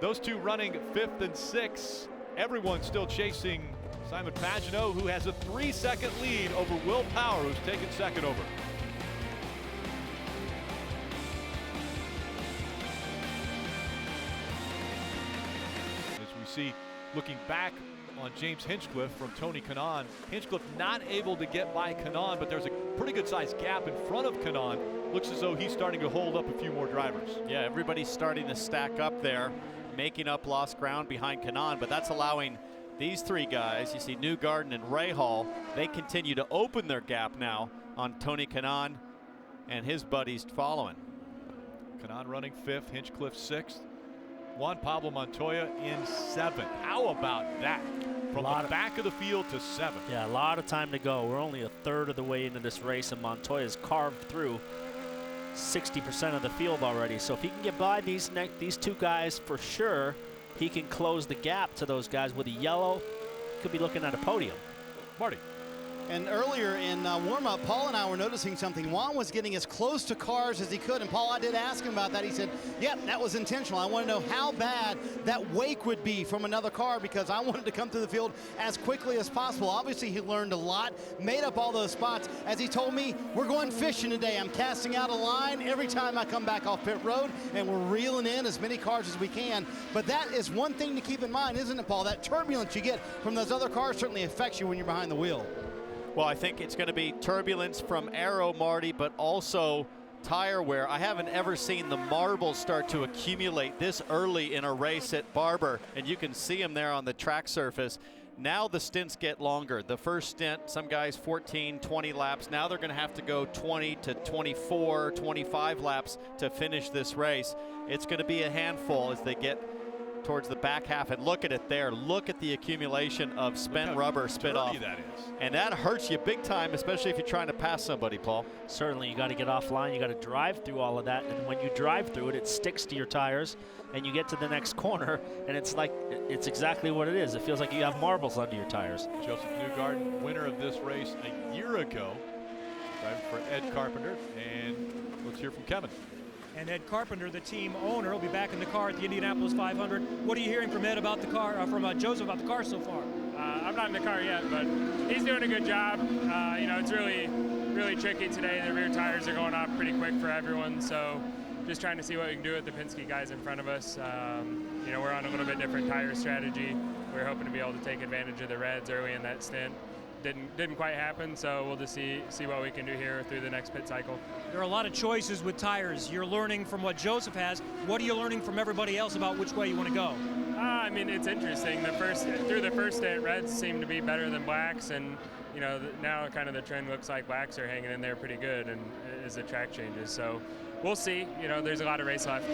Those two running 5th and 6th. Everyone still chasing Simon Pagenaud, who has a 3-second lead over Will Power, who's taken 2nd over. As we see looking back on James Hinchcliffe from Tony Kanaan. Hinchcliffe not able to get by Kanaan, but there's a pretty good sized gap in front of Kanaan. Looks as though he's starting to hold up a few more drivers. Yeah, everybody's starting to stack up there, making up lost ground behind Kanaan, but that's allowing these three guys, you see Newgarden and Rahal, they continue to open their gap now on Tony Kanaan and his buddies following. Kanaan running 5th, Hinchcliffe 6th. Juan Pablo Montoya in 7th. How about that? From the back of the field to 7th. Yeah, a lot of time to go. We're only a third of the way into this race, and Montoya's carved through 60% of the field already. So if he can get by these two guys for sure, he can close the gap to those guys with a yellow. Could be looking at a podium. Marty. And earlier in warm-up, Paul and I were noticing something. Juan was getting as close to cars as he could. And Paul, I did ask him about that. He said, yep, that was intentional. I want to know how bad that wake would be from another car because I wanted to come through the field as quickly as possible. Obviously, he learned a lot, made up all those spots. As he told me, we're going fishing today. I'm casting out a line every time I come back off pit road, and we're reeling in as many cars as we can. But that is one thing to keep in mind, isn't it, Paul? That turbulence you get from those other cars certainly affects you when you're behind the wheel. Well, I think it's going to be turbulence from aero, Marty, but also tire wear. I haven't ever seen the marbles start to accumulate this early in a race at Barber, and you can see them there on the track surface. Now the stints get longer. The first stint, some guys 14, 20 laps. Now they're going to have to go 20 to 24, 25 laps to finish this race. It's going to be a handful as they get towards the back half, and look at it there. Look at the accumulation of spent rubber spit off. That is. And that hurts you big time, especially if you're trying to pass somebody, Paul. Certainly, you got to get offline. You got to drive through all of that, and when you drive through it, it sticks to your tires, and you get to the next corner, and it's like it's exactly what it is. It feels like you have marbles under your tires. Joseph Newgarden, winner of this race a year ago, driving for Ed Carpenter, and let's hear from Kevin. And Ed Carpenter, the team owner, will be back in the car at the Indianapolis 500. What are you hearing from Ed about the car, from Joseph about the car so far? I'm not in the car yet, but he's doing a good job. You know, it's really tricky today. The rear tires are going off pretty quick for everyone, so just trying to see what we can do with the Penske guys in front of us. You know, we're on a little bit different tire strategy. We're hoping to be able to take advantage of the reds early in that stint. Didn't quite happen, so we'll just see what we can do here through the next pit cycle. There are a lot of choices with tires. You're learning from what Joseph has. What are you learning from everybody else about which way you want to go? I mean, it's interesting. Through the first stint, reds seem to be better than blacks, and you know now kind of the trend looks like blacks are hanging in there pretty good, and as the track changes. So we'll see. You know, there's a lot of race left.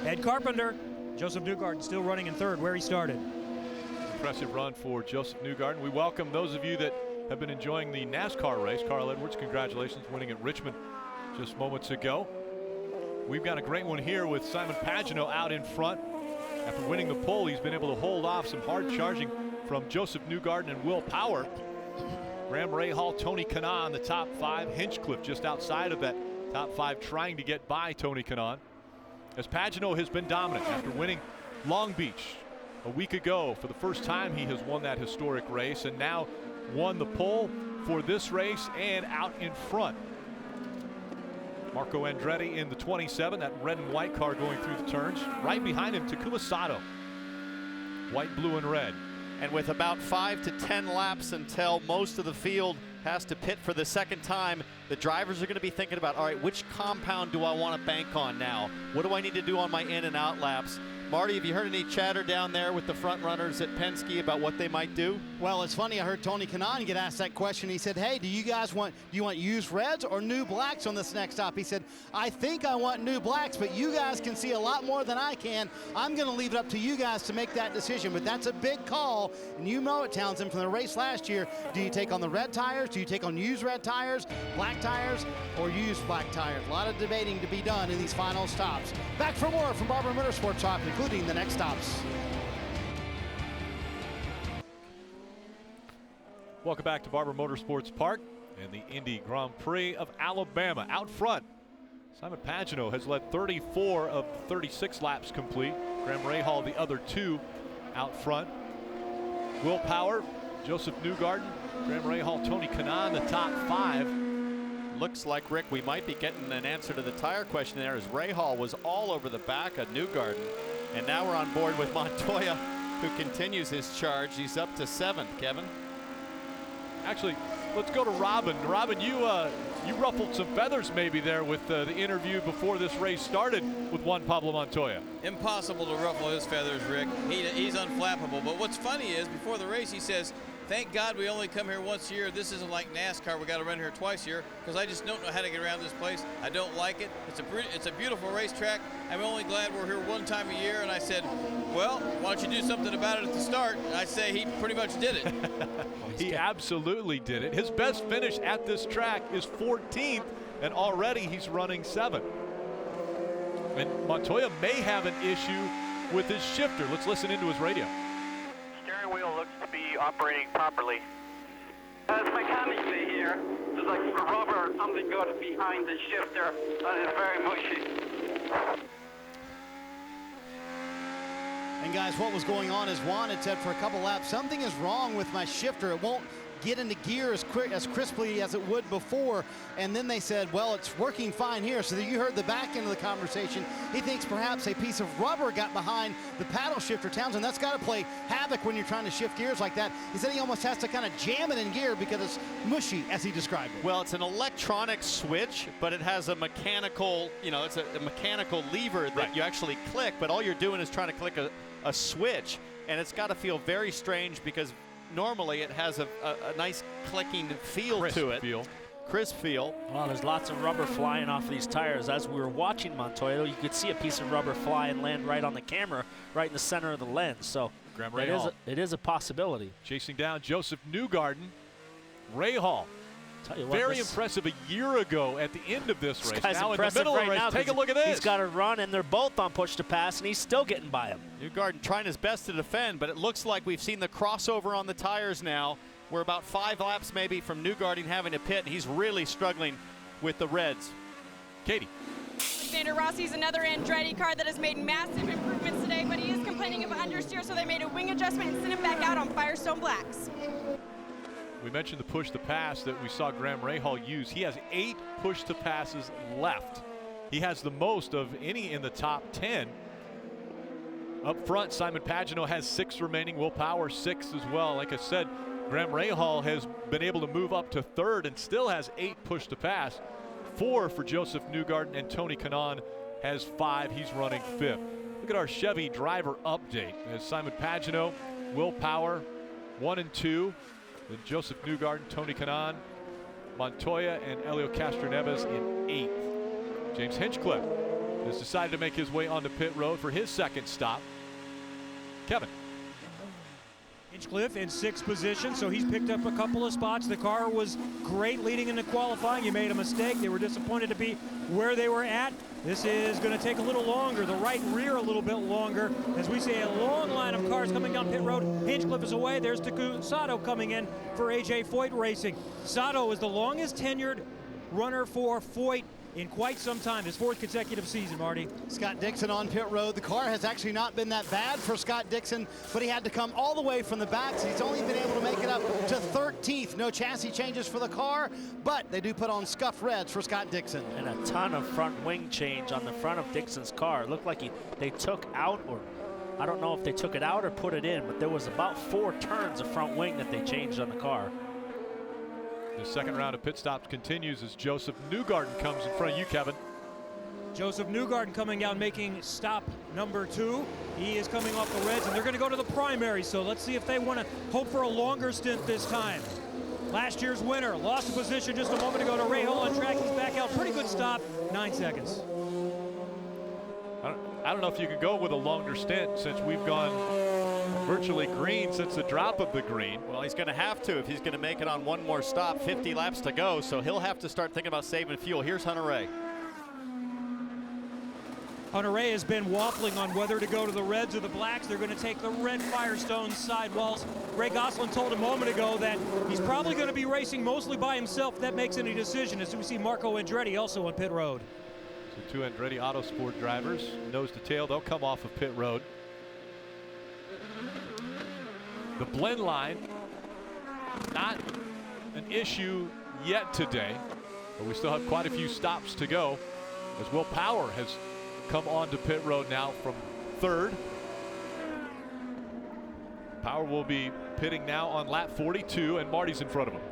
Ed Carpenter, Joseph Newgarden still running in third, where he started. Impressive run for Joseph Newgarden. We welcome those of you that have been enjoying the NASCAR race. Carl Edwards, congratulations, winning at Richmond just moments ago. We've got a great one here with Simon Pagenaud out in front. After winning the pole, he's been able to hold off some hard charging from Joseph Newgarden and Will Power. Graham Rahal, Tony Kanaan, the top 5. Hinchcliffe just outside of that top 5, trying to get by Tony Kanaan. As Pagenaud has been dominant after winning Long Beach a week ago. For the first time, he has won that historic race and now won the pole for this race and out in front. Marco Andretti in the 27, that red and white car going through the turns. Right behind him, Takuma Sato. White, blue, and red. And with about 5 to 10 laps until most of the field has to pit for the second time, the drivers are going to be thinking about, all right, which compound do I want to bank on now? What do I need to do on my in and out laps? Marty, have you heard any chatter down there with the front runners at Penske about what they might do? Well, it's funny. I heard Tony Kanaan get asked that question. He said, hey, do you want used reds or new blacks on this next stop? He said, I think I want new blacks, but you guys can see a lot more than I can. I'm going to leave it up to you guys to make that decision, but that's a big call. And you know it, Townsend, from the race last year. Do you take on the red tires? Do you take on used red tires, black tires, or used black tires? A lot of debating to be done in these final stops. Back for more from Barber Motorsports Talk, including the next stops. Welcome back to Barber Motorsports Park and the Indy Grand Prix of Alabama. Out front, Simon Pagenaud has led 34 of 36 laps complete. Graham Rahal the other 2 out front. Will Power, Joseph Newgarden, Graham Rahal, Tony Kanaan, the top 5. Looks like, Rick, we might be getting an answer to the tire question there, as Rahal was all over the back of Newgarden. And now we're on board with Montoya who continues his charge. He's up to 7th, Kevin. Actually, let's go to Robin. Robin, you ruffled some feathers maybe there with the interview before this race started with Juan Pablo Montoya. Impossible to ruffle his feathers, Rick. He's unflappable. But what's funny is before the race he says, thank God we only come here once a year. This isn't like NASCAR. We got to run here twice a year because I just don't know how to get around this place. I don't like it. It's a beautiful racetrack. I'm only glad we're here one time a year. And I said, well, why don't you do something about it at the start? And I say he pretty much did it. He absolutely did it. His best finish at this track is 14th, and already he's running 7th. And Montoya may have an issue with his shifter. Let's listen into his radio. Steering wheel looks to be operating properly. It's mechanically here. There's like rubber or something got behind the shifter and it's very mushy. And guys, what was going on is Juan had said for a couple laps, something is wrong with my shifter. It won't get into gear as crisply as it would before. And then they said, well, it's working fine here. So you heard the back end of the conversation. He thinks perhaps a piece of rubber got behind the paddle shifter, Townsend. That's got to play havoc when you're trying to shift gears like that. He said he almost has to kind of jam it in gear because it's mushy, as he described it. Well, it's an electronic switch, but it has a mechanical, it's a mechanical lever that you actually click, but all you're doing is trying to click a switch, and it's got to feel very strange because normally it has a nice clicking feel to it. Crisp feel. Well, there's lots of rubber flying off these tires. As we were watching Montoya, you could see a piece of rubber fly and land right on the camera, right in the center of the lens. So it is a possibility. Chasing down Joseph Newgarden. Rahal. Very impressive a year ago at the end of this race. Now in the middle of the race, take a look at this. He's got a run, and they're both on push to pass, and he's still getting by him. Newgarden trying his best to defend, but it looks like we've seen the crossover on the tires now. We're about 5 laps maybe from Newgarden having to pit, and he's really struggling with the Reds. Katie. Alexander Rossi's another Andretti car that has made massive improvements today, but he is complaining of understeer, so they made a wing adjustment and sent him back out on Firestone Blacks. We mentioned the push to pass that we saw Graham Rahal use. He has 8 push to passes left. He has the most of any in the top 10. Up front, Simon Pagenaud has 6 remaining. Will Power 6 as well. Like I said, Graham Rahal has been able to move up to 3rd and still has 8 push to pass. 4 for Joseph Newgarden, and Tony Kanaan has 5. He's running 5th. Look at our Chevy driver update as Simon Pagenaud, Will Power 1 and 2. Then Joseph Newgarden, Tony Kanaan, Montoya, and Helio Castroneves in 8th. James Hinchcliffe has decided to make his way onto pit road for his second stop. Kevin. Hinchcliffe in 6th position, so he's picked up a couple of spots. The car was great leading into qualifying. You made a mistake. They were disappointed to be where they were at. This is going to take a little longer, the right rear a little bit longer. As we see a long line of cars coming down pit road. Hinchcliffe is away. There's Takuma Sato coming in for A.J. Foyt Racing. Sato is the longest tenured runner for Foyt in quite some time, his 4th consecutive season, Marty. Scott Dixon on pit road. The car has actually not been that bad for Scott Dixon, but he had to come all the way from the back, so he's only been able to make it up to 13th. No chassis changes for the car, but they do put on scuff reds for Scott Dixon. And a ton of front wing change on the front of Dixon's car. It looked like they took out, or I don't know if they took it out or put it in, but there was about 4 turns of front wing that they changed on the car. The second round of pit stops continues as Joseph Newgarden comes in front of you, Kevin. Joseph Newgarden coming down, making stop number 2. He is coming off the Reds, and they're going to go to the primary, so let's see if they want to hope for a longer stint this time. Last year's winner lost a position just a moment ago to Rahal on track. He's back out. Pretty good stop, 9 seconds. I don't know if you could go with a longer stint since we've gone virtually green since the drop of the green. Well, he's going to have to if he's going to make it on one more stop. 50 laps to go, so he'll have to start thinking about saving fuel. Here's Hunter-Reay. Hunter-Reay has been waffling on whether to go to the Reds or the Blacks. They're going to take the red Firestone sidewalls. Ray Gosselin told a moment ago that he's probably going to be racing mostly by himself if that makes any decision, as we see Marco Andretti also on pit road. So 2 Andretti Autosport drivers, nose to tail, they'll come off of pit road. The blend line, not an issue yet today, but we still have quite a few stops to go as Will Power has come onto pit road now from 3rd. Power will be pitting now on lap 42, and Marty's in front of him.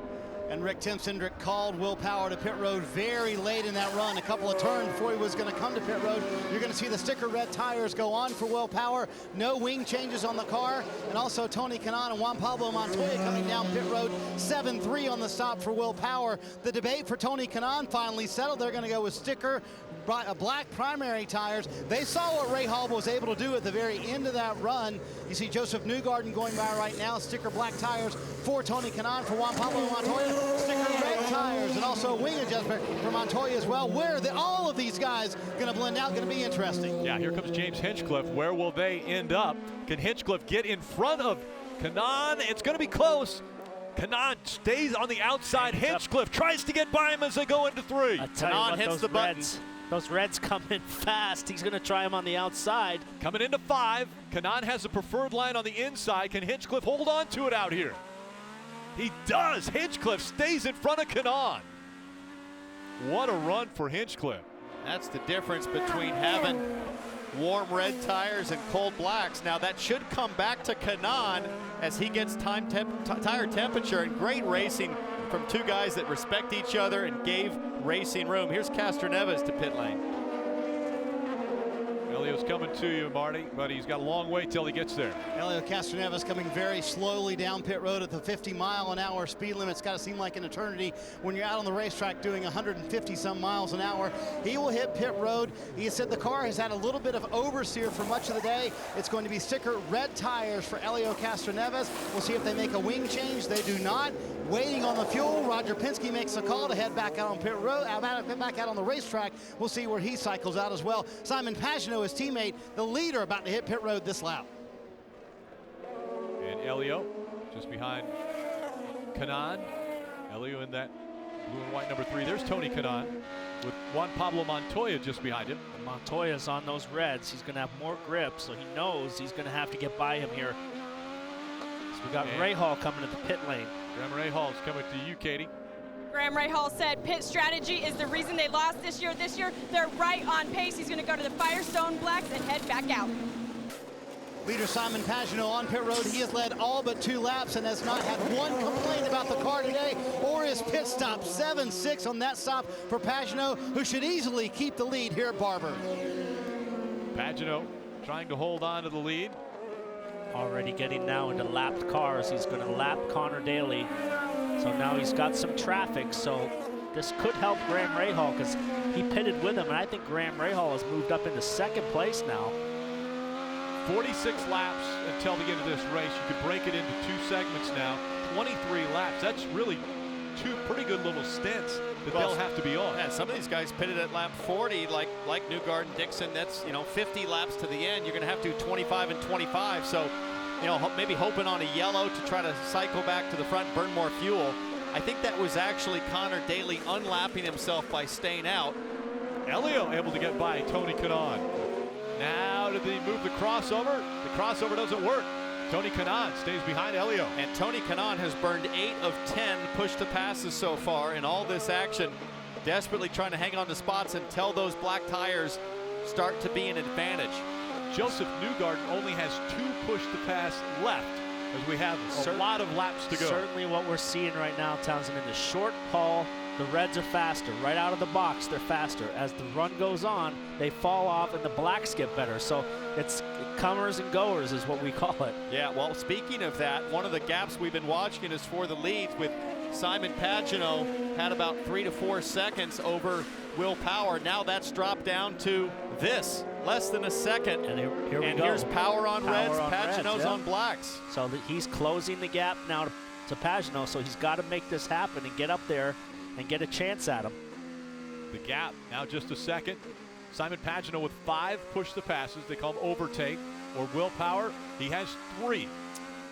And Rick Timsendrick called Will Power to pit road very late in that run. A couple of turns before he was going to come to pit road. You're going to see the sticker red tires go on for Will Power. No wing changes on the car. And also Tony Kanaan and Juan Pablo Montoya coming down pit road. 7-3 on the stop for Will Power. The debate for Tony Kanaan finally settled. They're going to go with sticker black primary tires. They saw what Rahal was able to do at the very end of that run. You see Joseph Newgarden going by right now. Sticker black tires for Tony Kanaan, for Juan Pablo Montoya. Sticker red tires, and also wing adjustment for Montoya as well. Where are all of these guys going to blend out? Going to be interesting. Yeah, here comes James Hinchcliffe. Where will they end up? Can Hinchcliffe get in front of Kanaan? It's going to be close. Kanaan stays on the outside. Hinchcliffe tries to get by him as they go into 3. Kanaan hits the button. Those reds come in fast. He's going to try him on the outside. Coming into 5. Kanaan has the preferred line on the inside. Can Hinchcliffe hold on to it out here? He does. Hinchcliffe stays in front of Kanaan. What a run for Hinchcliffe. That's the difference between having warm red tires and cold blacks. Now that should come back to Kanaan as he gets tire temperature, and great racing from two guys that respect each other and gave racing room. Here's Castroneves to pit lane. Elio's coming to you, Marty, but he's got a long way till he gets there. Elio Castroneves coming very slowly down pit road at the 50-mile-an-hour speed limit. It's got to seem like an eternity when you're out on the racetrack doing 150-some miles an hour. He will hit pit road. He said the car has had a little bit of oversteer for much of the day. It's going to be sticker red tires for Elio Castroneves. We'll see if they make a wing change. They do not. Waiting on the fuel, Roger Penske makes a call to head back out on pit road, back out on the racetrack. We'll see where he cycles out as well. Simon Pagenaud, his teammate, the leader, about to hit pit road this lap. And Elio just behind Kanaan. Elio in that blue and white number 3. There's Tony Kanaan with Juan Pablo Montoya just behind him. And Montoya's on those reds. He's going to have more grip, so he knows he's going to have to get by him here. So we got Rahal coming to the pit lane. Graham Rahal's coming to you, Katie. Graham Rahal said pit strategy is the reason they lost this year. This year, they're right on pace. He's going to go to the Firestone Blacks and head back out. Leader Simon Pagenaud on pit road. He has led all but 2 laps and has not had one complaint about the car today or his pit stop. 7-6 on that stop for Pagenaud, who should easily keep the lead here at Barber. Pagenaud trying to hold on to the lead. Already getting now into lapped cars. He's going to lap Connor Daly. So now he's got some traffic. So this could help Graham Rahal because he pitted with him. And I think Graham Rahal has moved up into 2nd place now. 46 laps until the end of this race. You could break it into 2 segments now. 23 laps. That's really 2 pretty good little stints that they'll have to be on. Yeah, some of these guys pitted at lap 40, like Newgarden, Dixon. That's 50 laps to the end. You're going to have to do 25 and 25. So, maybe hoping on a yellow to try to cycle back to the front, burn more fuel. I think that was actually Connor Daly unlapping himself by staying out. Elio able to get by Tony Kanaan. Now did they move the crossover? The crossover doesn't work. Tony Kanaan stays behind Elio. And Tony Kanaan has burned 8 of 10 push-to-passes so far in all this action, desperately trying to hang on to spots until those black tires start to be an advantage. Joseph Newgarden only has 2 push-to-pass left as we have a lot of laps to go. Certainly what we're seeing right now, Townsend, in the short haul, the reds are faster. Right out of the box, they're faster. As the run goes on, they fall off and the blacks get better. So it's comers and goers is what we call it. Yeah, well, speaking of that, one of the gaps we've been watching is for the leads with Simon Pagenaud had about 3 to 4 seconds over Will Power. Now that's dropped down to this, less than a second. And here we go. Here's Power on reds, Pagenaud's on blacks. So he's closing the gap now to Pagenaud, so he's got to make this happen and get up there and get a chance at him. The gap now just a second. Simon Pagenaud with 5 push-to-passes. They call them overtake. Or Will Power, he has 3.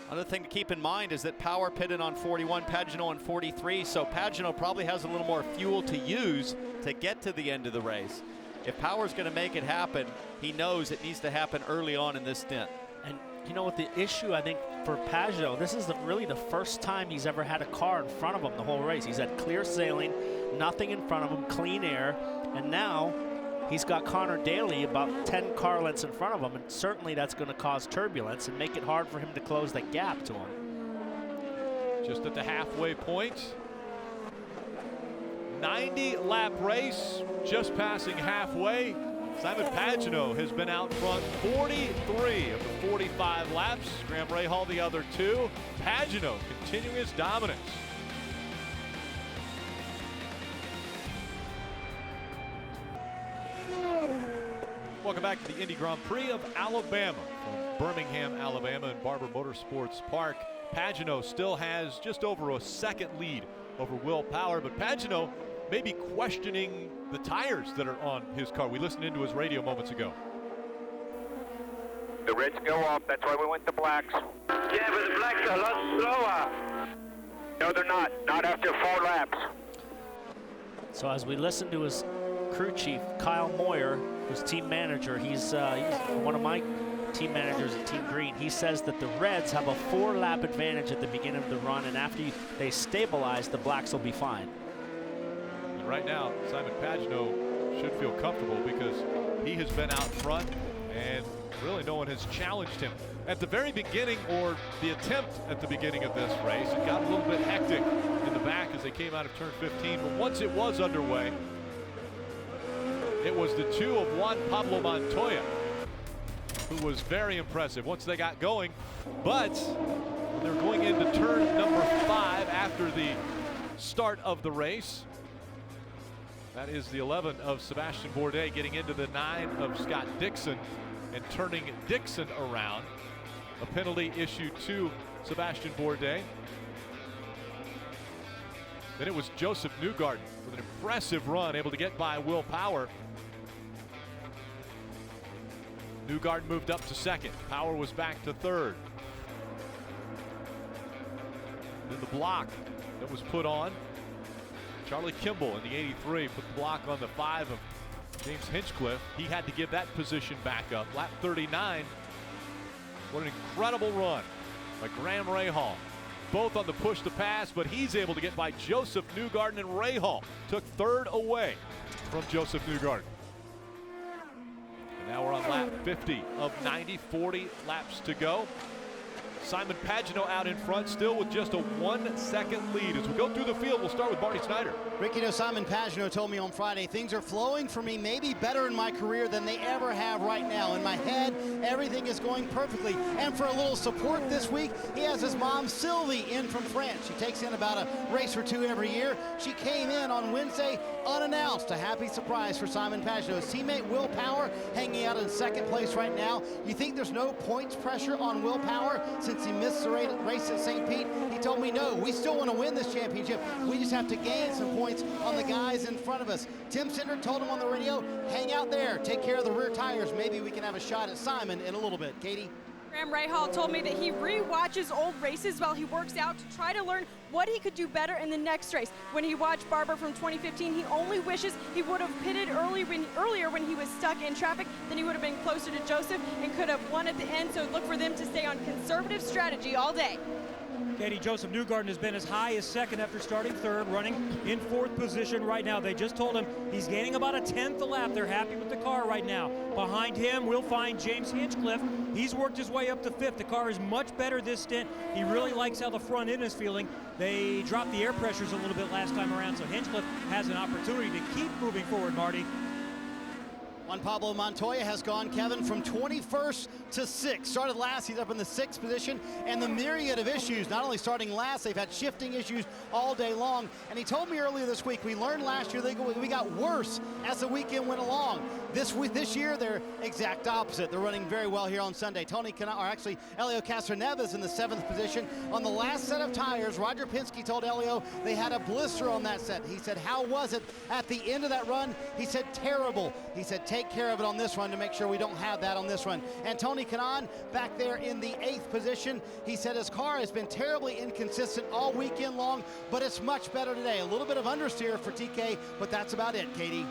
Another thing to keep in mind is that Power pitted on 41, Pagenaud on 43, so Pagenaud probably has a little more fuel to use to get to the end of the race. If Power's going to make it happen, he knows it needs to happen early on in this stint. And you know what the issue, I think, for Pagenaud, this is really the first time he's ever had a car in front of him the whole race. He's had clear sailing, nothing in front of him, clean air, and now He's got Connor Daly about 10 car lengths in front of him, and certainly that's going to cause turbulence and make it hard for him to close that gap to him. Just at the halfway point. 90-lap race, just passing halfway. Simon Pagenaud has been out front 43 of the 45 laps. Graham Rahal the other 2. Pagenaud continuing his dominance. Welcome back to the Indy Grand Prix of Alabama from Birmingham, Alabama and Barber Motorsports Park. Pagenaud still has just over a second lead over Will Power, but Pagenaud may be questioning the tires that are on his car. We listened into his radio moments ago. The reds go off, that's why we went to blacks. Yeah, but the blacks are a lot slower. No, they're not. Not after 4 laps. So as we listen to his crew chief, Kyle Moyer, who's team manager, he's one of my team managers at Team Green. He says that the Reds have a 4-lap advantage at the beginning of the run, and after they stabilize, the blacks will be fine. And right now, Simon Pagenaud should feel comfortable because he has been out front and really no one has challenged him. At the very beginning, or the attempt at the beginning of this race, it got a little bit hectic in the back as they came out of turn 15, but once it was underway, it was the 2 of Juan Pablo Montoya who was very impressive once they got going. But when they're going into turn number 5 after the start of the race, that is the 11 of Sebastian Bourdais getting into the 9 of Scott Dixon and turning Dixon around. A penalty issued to Sebastian Bourdais. Then it was Joseph Newgarden with an impressive run, able to get by Will Power. Newgarden moved up to 2nd. Power was back to 3rd. Then the block that was put on. Charlie Kimball in the 83 put the block on the 5 of James Hinchcliffe. He had to give that position back up. Lap 39. What an incredible run by Graham Rahal. Both on the push to pass, but he's able to get by Joseph Newgarden, and Rahal took 3rd away from Joseph Newgarden. And now we're on lap 50 of 90, 40 laps to go. Simon Pagenaud out in front, still with just a 1-second lead. As we go through the field, we'll start with Barney Snyder. Rick, you know, Simon Pagenaud told me on Friday, things are flowing for me maybe better in my career than they ever have right now. In my head, everything is going perfectly. And for a little support this week, he has his mom, Sylvie, in from France. She takes in about a race or 2 every year. She came in on Wednesday unannounced. A happy surprise for Simon Pagenaud. His teammate Will Power hanging out in 2nd place right now. You think there's no points pressure on Will Power since he missed the race at St. Pete? He told me no, we still want to win this championship. We just have to gain some points on the guys in front of us. Tim Cindric told him on the radio, hang out there, take care of the rear tires. Maybe we can have a shot at Simon in a little bit. Katie? Graham Rahal told me that he re-watches old races while he works out to try to learn what he could do better in the next race. When he watched Barber from 2015, he only wishes he would have pitted earlier when he was stuck in traffic. Then he would have been closer to Joseph and could have won at the end. So look for them to stay on conservative strategy all day. Katie, Joseph Newgarden has been as high as 2nd after starting 3rd, running in 4th position right now. They just told him he's gaining about a 10th a lap. They're happy with the car right now. Behind him, we'll find James Hinchcliffe. He's worked his way up to 5th. The car is much better this stint. He really likes how the front end is feeling. They dropped the air pressures a little bit last time around, so Hinchcliffe has an opportunity to keep moving forward, Marty. Juan Pablo Montoya has gone, Kevin, from 21st to 6th. Started last, he's up in the 6th position, and the myriad of issues, not only starting last, they've had shifting issues all day long. And he told me earlier this week, we learned last year we got worse as the weekend went along. This year, they're exact opposite. They're running very well here on Sunday. Elio Castroneves in the 7th position. On the last set of tires, Roger Penske told Elio they had a blister on that set. He said, how was it at the end of that run? He said, terrible. He said, take care of it on this run to make sure we don't have that on this run. And Tony Kanaan back there in the 8th position. He said his car has been terribly inconsistent all weekend long, but it's much better today. A little bit of understeer for TK, but that's about it, Katie.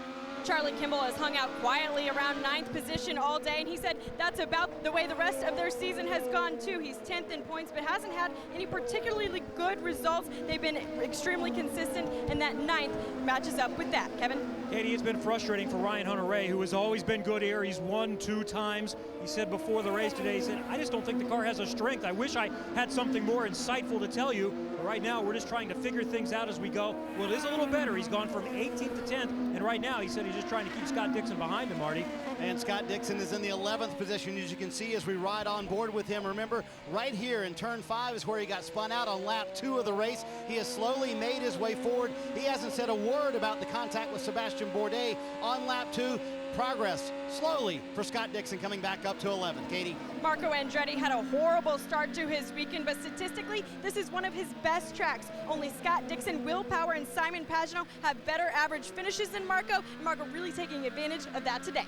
Charlie Kimball has hung out quietly around 9th position all day, and he said that's about the way the rest of their season has gone too. He's 10th in points, but hasn't had any particularly good results. They've been extremely consistent, and that 9th matches up with that. Kevin? Katie, it's been frustrating for Ryan Hunter-Reay, who has always been good here. He's won 2 times. He said before the race today, he said, I just don't think the car has a strength. I wish I had something more insightful to tell you. But right now, we're just trying to figure things out as we go. Well, it is a little better. He's gone from 18th to 10th, and right now he said he's just trying to keep Scott Dixon behind him, Marty. And Scott Dixon is in the 11th position, as you can see as we ride on board with him. Remember, right here in turn 5 is where he got spun out on lap 2 of the race. He has slowly made his way forward. He hasn't said a word about the contact with Sebastian Bourdais on lap 2. Progress slowly for Scott Dixon coming back up to 11th. Katie? Marco Andretti had a horrible start to his weekend, but statistically, this is one of his best tracks. Only Scott Dixon, Will Power, and Simon Pagenaud have better average finishes than Marco. Marco really taking advantage of that today.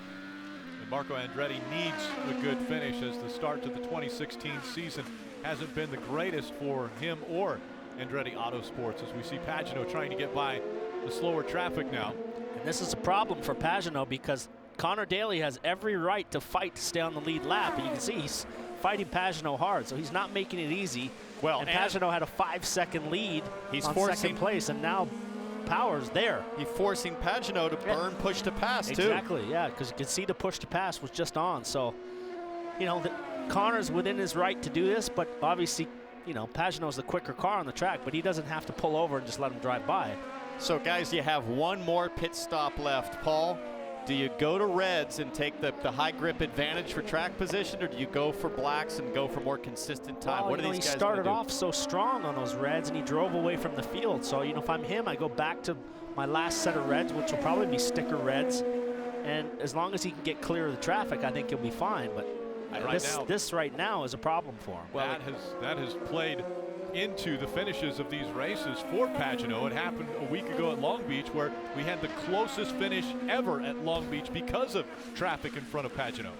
And Marco Andretti needs a good finish, as the start to the 2016 season hasn't been the greatest for him or Andretti Autosports, as we see Pagenaud trying to get by the slower traffic now. And this is a problem for Pagenaud because Connor Daly has every right to fight to stay on the lead lap, and you can see he's fighting Pagenaud hard, so he's not making it easy. Well, and Pagenaud had a 5-second lead on second place, and now Power's there. He's forcing Pagenaud to burn push to pass, too. Exactly, yeah, because you can see the push to pass was just on. So, you know, Connor's within his right to do this, but obviously, you know, Pagenaud's the quicker car on the track, but he doesn't have to pull over and just let him drive by. So, guys, you have one more pit stop left. Paul, do you go to reds and take the high grip advantage for track position, or do you go for blacks and go for more consistent time? Well, what are these guys he started gonna do? off so strong on those reds, and he drove away from the field. So, you know, if I'm him, I go back to my last set of reds, which will probably be sticker reds. And as long as he can get clear of the traffic, I think he'll be fine. But this right now is a problem for him. Well, that has played into the finishes of these races for Pagenaud. It happened a week ago at Long Beach, where we had the closest finish ever at Long Beach because of traffic in front of Pagenaud.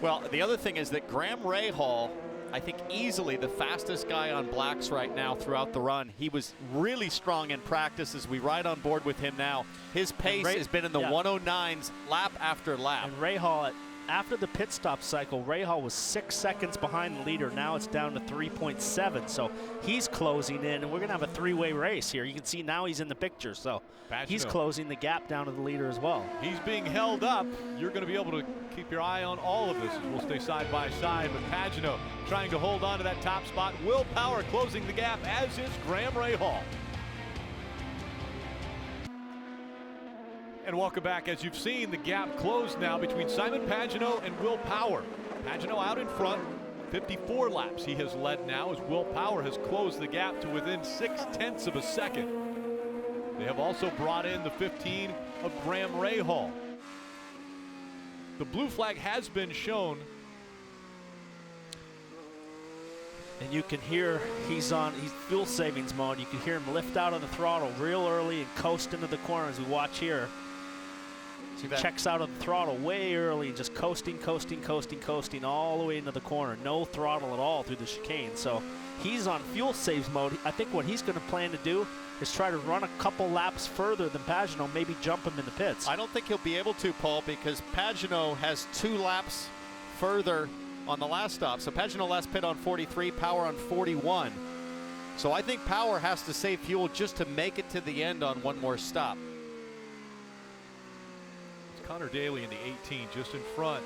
Well, the other thing is that Graham Rahal, I think easily the fastest guy on blacks right now throughout the run. He was really strong in practice. As we ride on board with him now, his pace has been in the 109s lap after lap. And Rahal, after the pit stop cycle, Rahal was 6 seconds behind the leader. Now it's down to 3.7. So he's closing in, and we're going to have a 3-way race here. You can see now he's in the picture. So he's closing the gap down to the leader as well. He's being held up. You're going to be able to keep your eye on all of this as we'll stay side by side. But Pagenaud trying to hold on to that top spot. Will Power closing the gap, as is Graham Rahal. And welcome back. As you've seen, the gap closed now between Simon Pagenaud and Will Power. Pagenaud out in front, 54 laps he has led now, as Will Power has closed the gap to within 0.6 of a second. They have also brought in the 15 of Graham Rahal. The blue flag has been shown. And you can hear he's fuel savings mode. You can hear him lift out of the throttle real early and coast into the corner as we watch here. He checks out of the throttle way early, just coasting all the way into the corner. No throttle at all through the chicane. So he's on fuel saves mode. I think what he's going to plan to do is try to run a couple laps further than Pagenaud, maybe jump him in the pits. I don't think he'll be able to, Paul, because Pagenaud has 2 laps further on the last stop. So Pagenaud last pit on 43, Power on 41. So I think Power has to save fuel just to make it to the end on one more stop. Connor Daly in the 18, just in front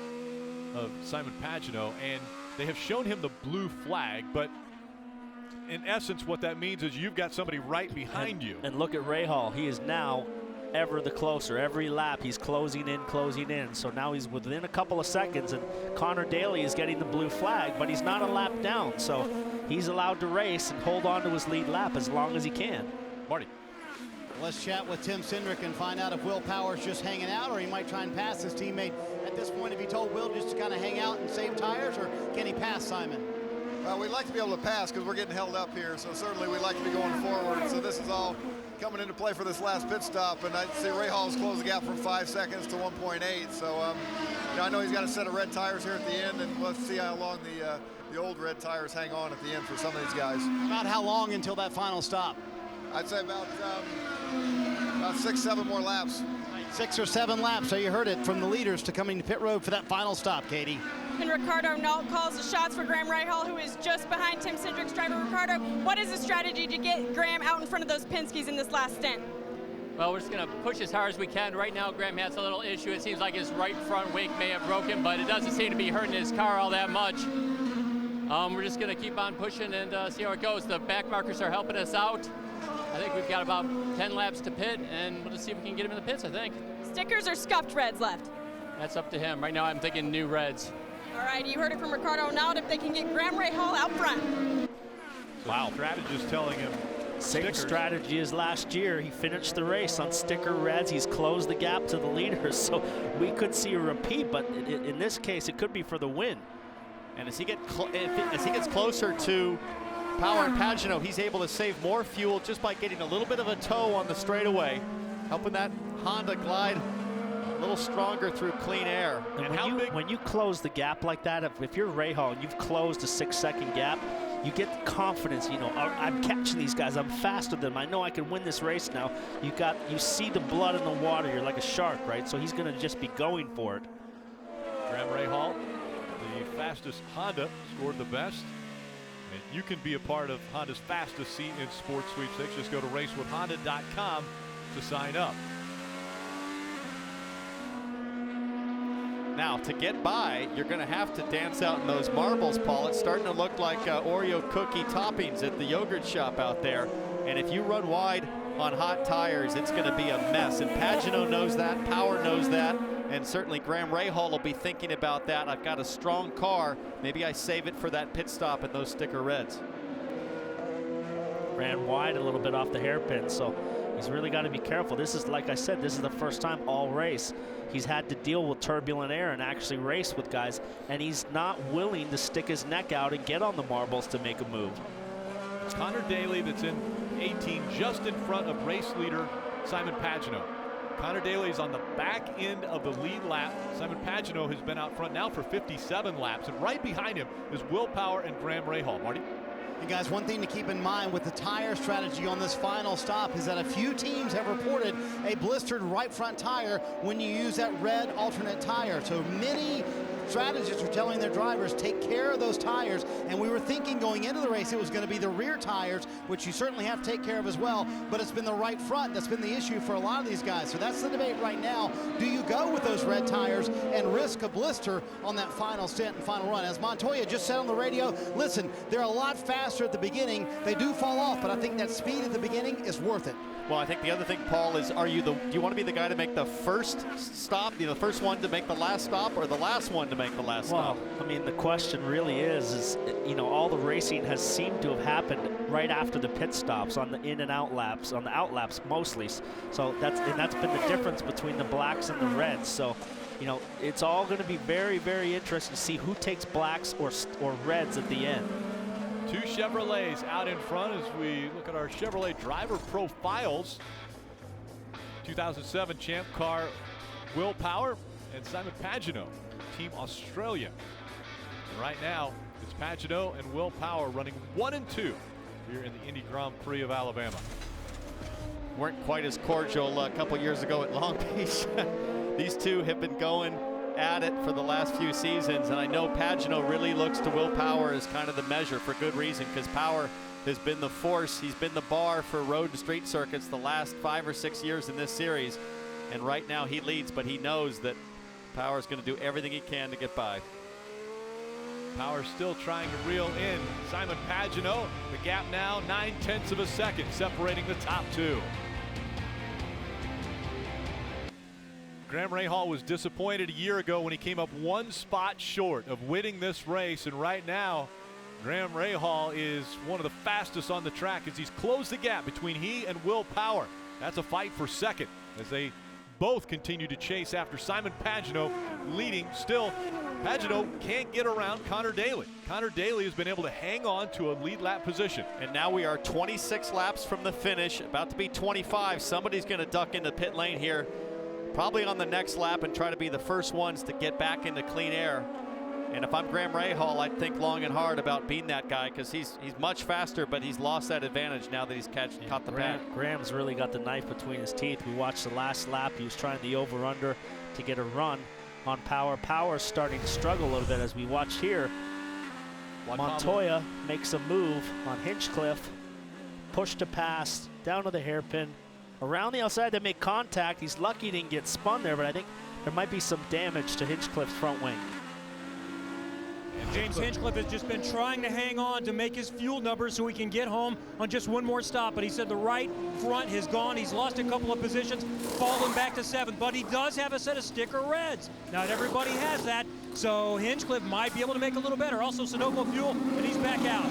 of Simon Pagenaud, and they have shown him the blue flag, but in essence what that means is you've got somebody right behind you. And look at Rahal. He is now ever the closer. Every lap he's closing in. So now he's within a couple of seconds, and Connor Daly is getting the blue flag, but he's not a lap down, so he's allowed to race and hold on to his lead lap as long as he can. Marty. Let's chat with Tim Cindric and find out if Will Power's just hanging out, or he might try and pass his teammate. At this point, have you told Will just to kind of hang out and save tires, or can he pass Simon? Well, we'd like to be able to pass because we're getting held up here, so certainly we'd like to be going forward. So this is all coming into play for this last pit stop, and I see Rahal's closed the gap from 5 seconds to 1.8. So you know, I know he's got a set of red tires here at the end, and let's see how long the old red tires hang on at the end for some of these guys. About how long until that final stop? I'd say about About 6, 7 more laps. 6 or 7 laps. So you heard it from the leaders to coming to pit road for that final stop, Katie. And Ricardo Nault calls the shots for Graham Rahal, who is just behind Tim Cindric's driver. Ricardo, what is the strategy to get Graham out in front of those Penske's in this last stint? Well, we're just going to push as hard as we can. Right now, Graham has a little issue. It seems like his right front wing may have broken, but it doesn't seem to be hurting his car all that much. We're just going to keep on pushing and see how it goes. The back markers are helping us out. I think we've got about 10 laps to pit, and we'll just see if we can get him in the pits, I think. Stickers or scuffed reds left? That's up to him. Right now, I'm thinking new reds. All right, you heard it from Ricardo Nault, if they can get Graham Rahal out front. Wow. Strategist telling him same stickers. strategy as last year. He finished the race on sticker reds. He's closed the gap to the leaders, so we could see a repeat, but in this case, it could be for the win. And as he gets closer to Power and Pagenaud, he's able to save more fuel just by getting a little bit of a toe on the straightaway, helping that Honda glide a little stronger through clean air. And when you close the gap like that, if you're Rahal and you've closed a 6-second gap, you get confidence. You know, I'm catching these guys. I'm faster than them. I know I can win this race now. You see the blood in the water. You're like a shark, right? So he's going to just be going for it. Graham Rahal, the fastest Honda, scored the best. And you can be a part of Honda's fastest seat in sports sweepstakes. Just go to racewithhonda.com to sign up. Now, to get by, you're going to have to dance out in those marbles, Paul. It's starting to look like Oreo cookie toppings at the yogurt shop out there. And if you run wide on hot tires, it's going to be a mess. And Pagenaud knows that, Power knows that, and certainly Graham Rahal will be thinking about that. I've got a strong car. Maybe I save it for that pit stop in those sticker reds. Ran wide a little bit off the hairpin, so he's really got to be careful. This is, like I said, this is the first time all race he's had to deal with turbulent air and actually race with guys, and he's not willing to stick his neck out and get on the marbles to make a move. It's Connor Daly that's in 18, just in front of race leader Simon Pagenaud. Connor Daly is on the back end of the lead lap. Simon Pagenaud has been out front now for 57 laps, and right behind him is Will Power and Graham Rahal. Marty? And guys, one thing to keep in mind with the tire strategy on this final stop is that a few teams have reported a blistered right front tire when you use that red alternate tire. So many strategists are telling their drivers, take care of those tires. And we were thinking going into the race it was going to be the rear tires, which you certainly have to take care of as well, but it's been the right front that's been the issue for a lot of these guys. So that's the debate right now. Do you go with those red tires and risk a blister on that final stint and final run? As Montoya just said on the radio, listen, they're a lot faster at the beginning. They do fall off, but I think that speed at the beginning is worth it. Well, I think the other thing, Paul, is do you want to be the guy to make the first stop, the first one to make the last stop, or the last one to make the last stop? I mean, the question really is, all the racing has seemed to have happened right after the pit stops on the in and out laps, on the out laps mostly. So that's been the difference between the blacks and the reds. So, it's all going to be very, very interesting to see who takes blacks or reds at the end. Two Chevrolets out in front as we look at our Chevrolet driver profiles. 2007 champ car Will Power and Simon Pagenaud, Team Australia. And right now, it's Pagenaud and Will Power running 1 and 2 here in the Indy Grand Prix of Alabama. Weren't quite as cordial a couple years ago at Long Beach. These two have been going at it for the last few seasons, and I know Pagenaud really looks to Will Power as kind of the measure for good reason, because Power has been the force, he's been the bar for road and street circuits the last 5 or 6 years in this series, and right now he leads, but he knows that Power's going to do everything he can to get by. Power still trying to reel in Simon Pagenaud. The gap now 9/10 of a second separating the top two. Graham Rahal was disappointed a year ago when he came up 1 spot short of winning this race, and right now Graham Rahal is one of the fastest on the track as he's closed the gap between he and Will Power. That's a fight for second as they both continue to chase after Simon Pagenaud leading. Still, Pagenaud can't get around Connor Daly. Connor Daly has been able to hang on to a lead lap position. And now we are 26 laps from the finish, about to be 25. Somebody's going to duck into pit lane here, probably on the next lap, and try to be the first ones to get back into clean air. And if I'm Graham Rahal, I'd think long and hard about beating that guy because he's much faster, but he's lost that advantage now that he's caught the pack. Graham's really got the knife between his teeth. We watched the last lap. He was trying the over-under to get a run on Power. Power's starting to struggle a little bit as we watch here. Montoya makes a move on Hinchcliffe. Push to pass, down to the hairpin. Around the outside, they make contact. He's lucky he didn't get spun there, but I think there might be some damage to Hinchcliffe's front wing. James Hinchcliffe has just been trying to hang on to make his fuel numbers so he can get home on just one more stop. But he said the right front has gone. He's lost a couple of positions, fallen back to 7th. But he does have a set of sticker reds. Not everybody has that, so Hinchcliffe might be able to make a little better. Also, Sunoco fuel, and he's back out.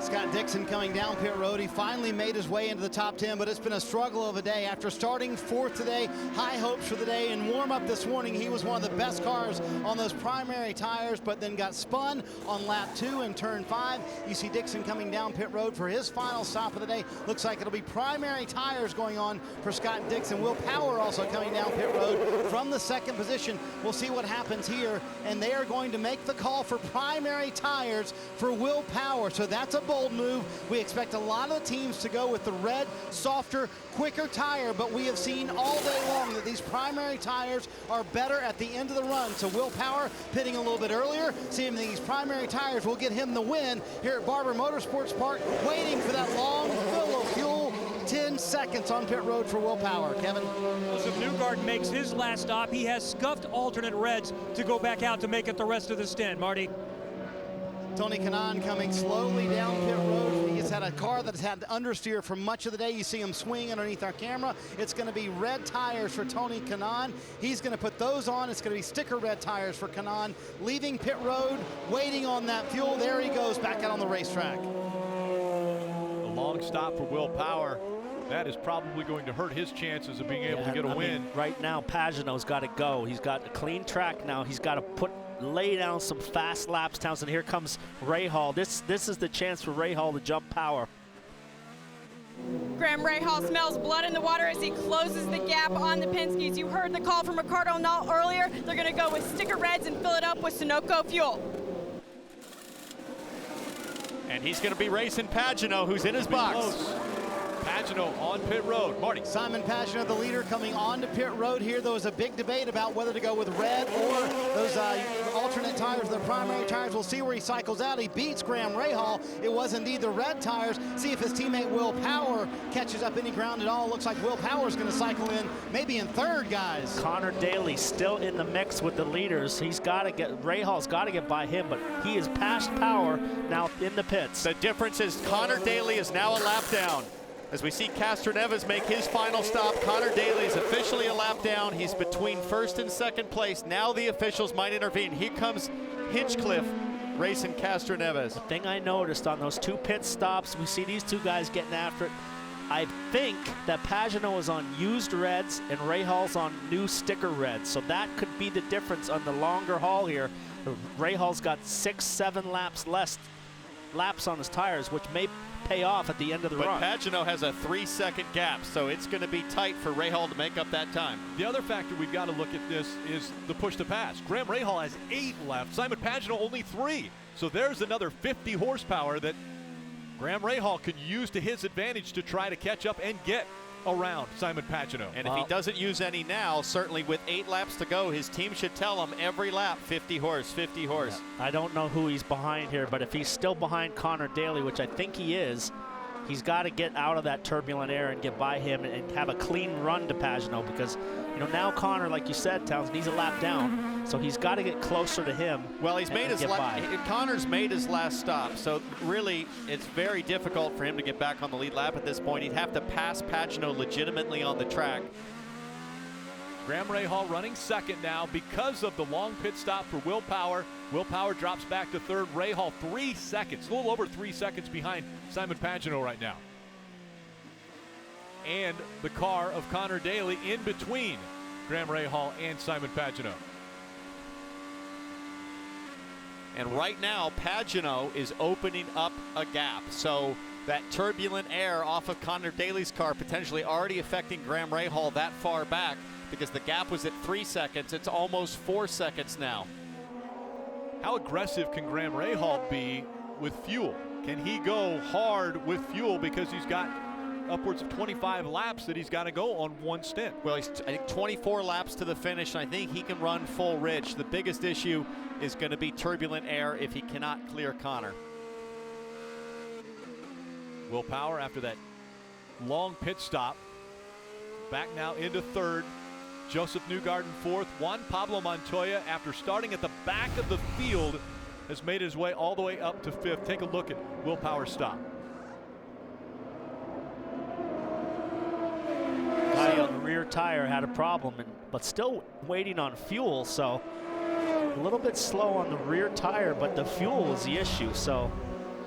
Scott Dixon coming down pit road. He finally made his way into the top 10, but it's been a struggle of a day. After starting 4th today, high hopes for the day. In warm-up this morning, he was one of the best cars on those primary tires, but then got spun on lap 2 and turn 5. You see Dixon coming down pit road for his final stop of the day. Looks like it'll be primary tires going on for Scott Dixon. Will Power also coming down pit road from the 2nd position. We'll see what happens here, and they are going to make the call for primary tires for Will Power. So that's a bold move. We expect a lot of the teams to go with the red, softer, quicker tire, but we have seen all day long that these primary tires are better at the end of the run. So Will Power pitting a little bit earlier, seeing these primary tires will get him the win here at Barber Motorsports Park, waiting for that long fill of fuel. 10 seconds on pit road for Will Power. Kevin? Joseph Newgarden makes his last stop. He has scuffed alternate reds to go back out to make it the rest of the stint. Marty? Tony Kanaan coming slowly down pit road. He's had a car that's had understeer for much of the day. You see him swing underneath our camera. It's going to be red tires for Tony Kanaan. He's going to put those on. It's going to be sticker red tires for Kanaan. Leaving pit road, waiting on that fuel. There he goes back out on the racetrack. A long stop for Will Power. That is probably going to hurt his chances of being able to get a win. Right now, Pagano's got to go. He's got a clean track now. He's got to lay down some fast laps, Townsend. Here comes Rahal. This is the chance for Rahal to jump Power. Graham Rahal smells blood in the water as he closes the gap on the Penske's. You heard the call from Ricardo Nault earlier. They're going to go with sticker reds and fill it up with Sunoco fuel. And he's going to be racing Pagano, who's in his box. Close. Pagano on pit road. Marty. Simon Pagano, the leader, coming onto pit road here. There was a big debate about whether to go with red or those alternate tires, the primary tires. We'll see where he cycles out. He beats Graham Rahal. It was indeed the red tires. See if his teammate Will Power catches up any ground at all. Looks like Will Power's going to cycle in, maybe in 3rd, guys. Connor Daly still in the mix with the leaders. Rahal's got to get by him, but he is past Power now in the pits. The difference is Connor Daly is now a lap down. As we see Castroneves make his final stop, Connor Daly is officially a lap down. He's between 1st and 2nd place. Now the officials might intervene. Here comes Hinchcliffe racing Castroneves. The thing I noticed on those 2 pit stops, we see these 2 guys getting after it. I think that Pagano is on used reds and Rahal's on new sticker reds. So that could be the difference on the longer haul here. Rahal's got 6-7 laps on his tires, which may pay off at the end of the run. But Pagano has a 3-second gap, so it's going to be tight for Rahal to make up that time. The other factor we've got to look at this is the push to pass. Graham Rahal has 8 left. Simon Pagano only 3. So there's another 50 horsepower that Graham Rahal could use to his advantage to try to catch up and get around Simon Pagano. And if he doesn't use any now, certainly with 8 laps to go, his team should tell him every lap 50 horse, 50 horse. Yeah. I don't know who he's behind here, but if he's still behind Connor Daly, which I think he is, he's got to get out of that turbulent air and get by him and have a clean run to Pagano, because now Connor, like you said, Townsend, he's a lap down, so he's got to get closer to him. Well, he's made his Connor's made his last stop, so really it's very difficult for him to get back on the lead lap at this point. He'd have to pass Pagano legitimately on the track. Graham Rahal running 2nd now because of the long pit stop for Will Power. Will Power drops back to 3rd. Rahal 3 seconds, a little over 3 seconds behind Simon Pagano right now. And the car of Connor Daly in between Graham Rahal and Simon Pagano. And right now, Pagano is opening up a gap. So that turbulent air off of Connor Daly's car potentially already affecting Graham Rahal that far back. because the gap was at 3 seconds. It's almost 4 seconds now. How aggressive can Graham Rahal be with fuel? Can he go hard with fuel because he's got upwards of 25 laps that he's got to go on one stint? Well, he's, I think, 24 laps to the finish, and I think he can run full rich. The biggest issue is going to be turbulent air if he cannot clear Connor. Will Power, after that long pit stop, back now into third. Joseph Newgarden fourth. Juan Pablo Montoya, after starting at the back of the field, has made his way all the way up to fifth. Take a look at Will Power's stop. Guy on the rear tire had a problem, but still waiting on fuel, so a little bit slow on the rear tire, but the fuel was the issue. So,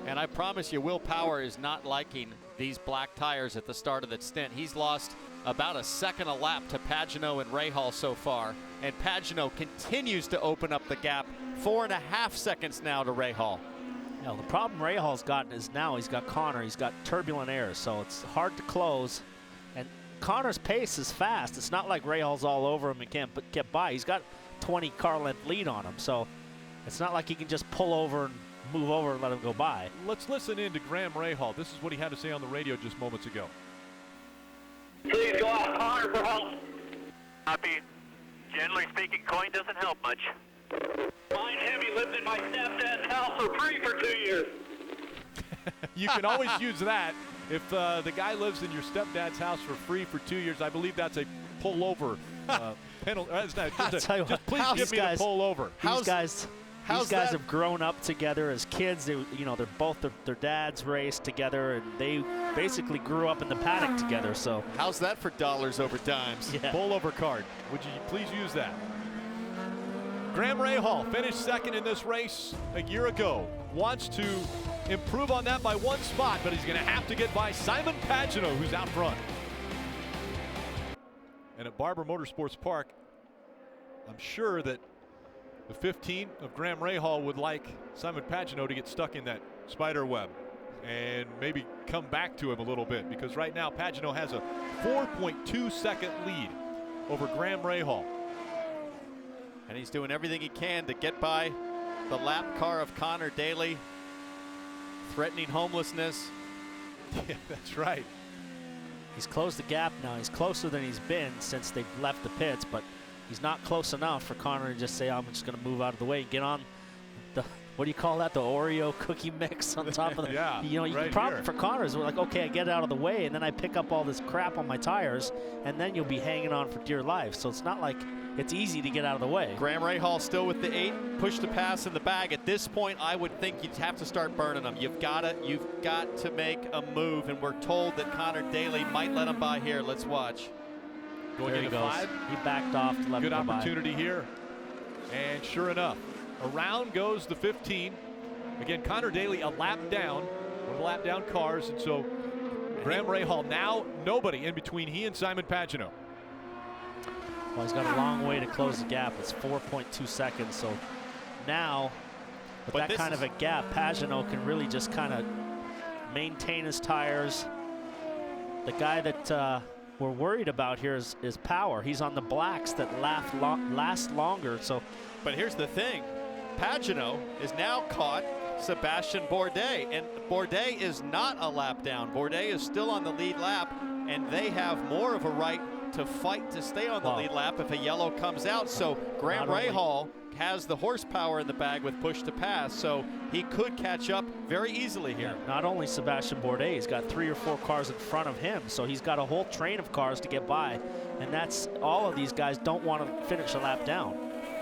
and I promise you, Will Power is not liking these black tires at the start of the stint. He's lost about a second a lap to Pagenaud and Rahal so far, and Pagenaud continues to open up the gap. 4.5 seconds now to Rahal. Now, the problem Rahal's gotten is now he's got Connor, he's got turbulent air, so it's hard to close. And Connor's pace is fast. It's not like Rahal's all over him and can't get by. He's got 20 car length lead on him, so it's not like he can just pull over and move over and let him go by. Let's listen in to Graham Rahal. This is what he had to say on the radio just moments ago. Please go out, Connor, for help. Copy. Generally speaking, coin doesn't help much. Mine heavy lived in my stepdad's house for free for 2 years. You can always use that. If the guy lives in your stepdad's house for free for 2 years, I believe that's a pullover penalty. Just please give me the pullover. These guys have grown up together as kids. They, you know, they're both their dads raced together, and they basically grew up in the paddock together. So how's that for dollars over dimes? Yeah. Pullover card. Would you please use that? Graham Rahal finished second in this race a year ago. Wants to improve on that by one spot, but he's going to have to get by Simon Pagenaud, who's out front. And at Barber Motorsports Park, I'm sure that the 15 of Graham Rahal would like Simon Pagenaud to get stuck in that spider web and maybe come back to him a little bit, because right now Pagenaud has a 4.2 second lead over Graham Rahal. And he's doing everything he can to get by the lap car of Connor Daly, threatening homelessness. Yeah, that's right. He's closed the gap now. He's closer than he's been since they've left the pits, but he's not close enough for Connor to just say, I'm just going to move out of the way and get on the, what do you call that, the Oreo cookie mix on top of the, yeah, you know, right the problem here for Connor is we're like, okay, I get out of the way, and then I pick up all this crap on my tires, and then you'll be hanging on for dear life. So it's not like it's easy to get out of the way. Graham Rahal still with the 8, push to pass in the bag. At this point, I would think you'd have to start burning them. You've got to make a move, and we're told that Connor Daly might let him by here. Let's watch. Going there into he goes. 5. He backed off to let Good him go opportunity here. And sure enough, around goes the 15. Again, Connor Daly a lap down, one of the lap down cars, and so Graham Rahal now nobody in between he and Simon Pagenaud. Well, he's got a long way to close the gap. It's 4.2 seconds. So now, with that kind of a gap, Pagenaud can really just kind of maintain his tires. The guy that we're worried about here is Power. He's on the blacks that last longer. So, but here's the thing. Pagenaud is now caught Sebastian Bourdais, and Bourdais is not a lap down. Bourdais is still on the lead lap, and they have more of a right to fight to stay on the lead lap if a yellow comes out. So Graham Rahal has the horsepower in the bag with push to pass, so he could catch up very easily here. Yeah, not only Sebastian Bourdais, he's got 3 or 4 cars in front of him, so he's got a whole train of cars to get by, and that's all of these guys don't want to finish a lap down.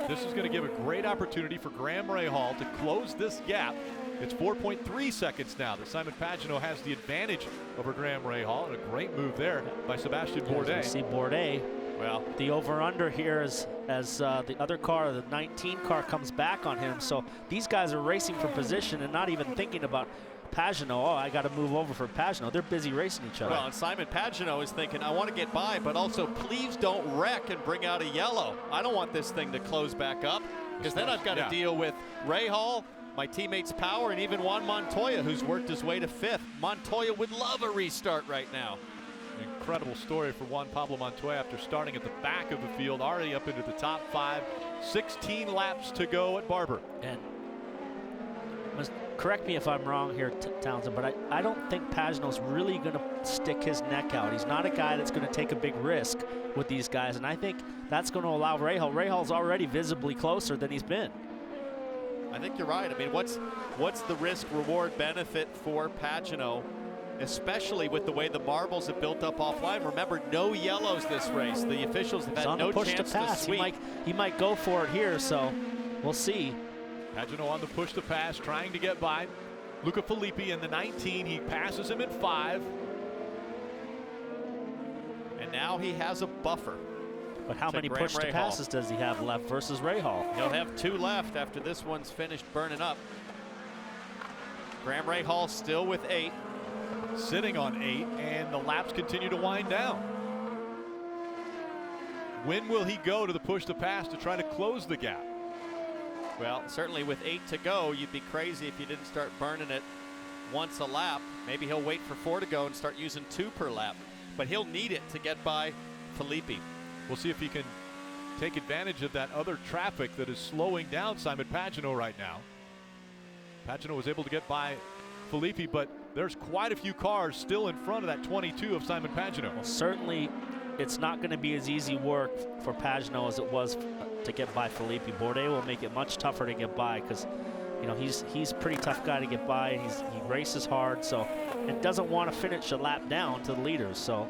This is going to give a great opportunity for Graham Rahal to close this gap. It's 4.3 seconds now that Simon Pagenaud has the advantage over Graham Rahal, and a great move there by Sebastian Bourdais. You see Bourdais. Well, the over-under here is as the other car, the 19 car, comes back on him. So these guys are racing for position and not even thinking about Pagenaud. Oh, I got to move over for Pagenaud. They're busy racing each other. Well, and Simon Pagenaud is thinking, I want to get by, but also please don't wreck and bring out a yellow. I don't want this thing to close back up, because then I've got to deal with Rahal, my teammates Power, and even Juan Montoya, who's worked his way to 5th. Montoya would love a restart right now. incredible story for Juan Pablo Montoya after starting at the back of the field, already up into the top 5. 16 laps to go at Barber. And correct me if I'm wrong here, Townsend, but I don't think Pagenaud's really going to stick his neck out. He's not a guy that's going to take a big risk with these guys, and I think that's going to allow Rahal. Rahal's already visibly closer than he's been. I think you're right. I mean, what's the risk-reward benefit for Pagenaud, especially with the way the marbles have built up offline? Remember, no yellows this race. The officials have had no chance to sweep. He might go for it here, so we'll see. Pagenaud on the push to pass, trying to get by Luca Filippi in the 19. He passes him at 5. And now he has a buffer. But how many push to passes does he have left versus Rahal? He'll have 2 left after this one's finished burning up. Graham Rahal still with 8. Sitting on 8, and the laps continue to wind down. When will he go to the push to pass to try to close the gap? Well, certainly with 8 to go, you'd be crazy if you didn't start burning it once a lap. Maybe he'll wait for 4 to go and start using 2 per lap. But he'll need it to get by Filippi. We'll see if he can take advantage of that other traffic that is slowing down Simon Pagenaud right now. Pagenaud was able to get by Filippi, but there's quite a few cars still in front of that 22 of Simon Pagenaud. Well, certainly it's not going to be as easy work for Pagenaud as it was to get by Filippi. Bourdais will make it much tougher to get by because, you know, he's a pretty tough guy to get by. He races hard, so, and doesn't want to finish a lap down to the leaders, so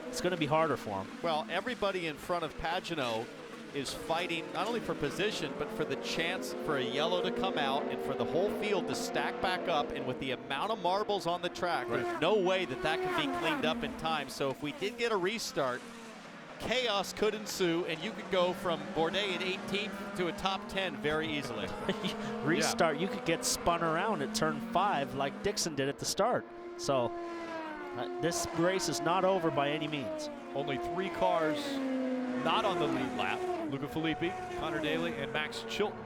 it's going to be harder for him. Well, everybody in front of Pagenaud is fighting not only for position, but for the chance for a yellow to come out and for the whole field to stack back up. And with the amount of marbles on the track, there's no way that can be cleaned up in time. So if we did get a restart, chaos could ensue, and you could go from Bourdais at 18th to a top 10 very easily. Restart, you could get spun around at turn 5 like Dixon did at the start. So this race is not over by any means. Only 3 cars not on the lead lap. Luca Filippi, Connor Daly, and Max Chilton.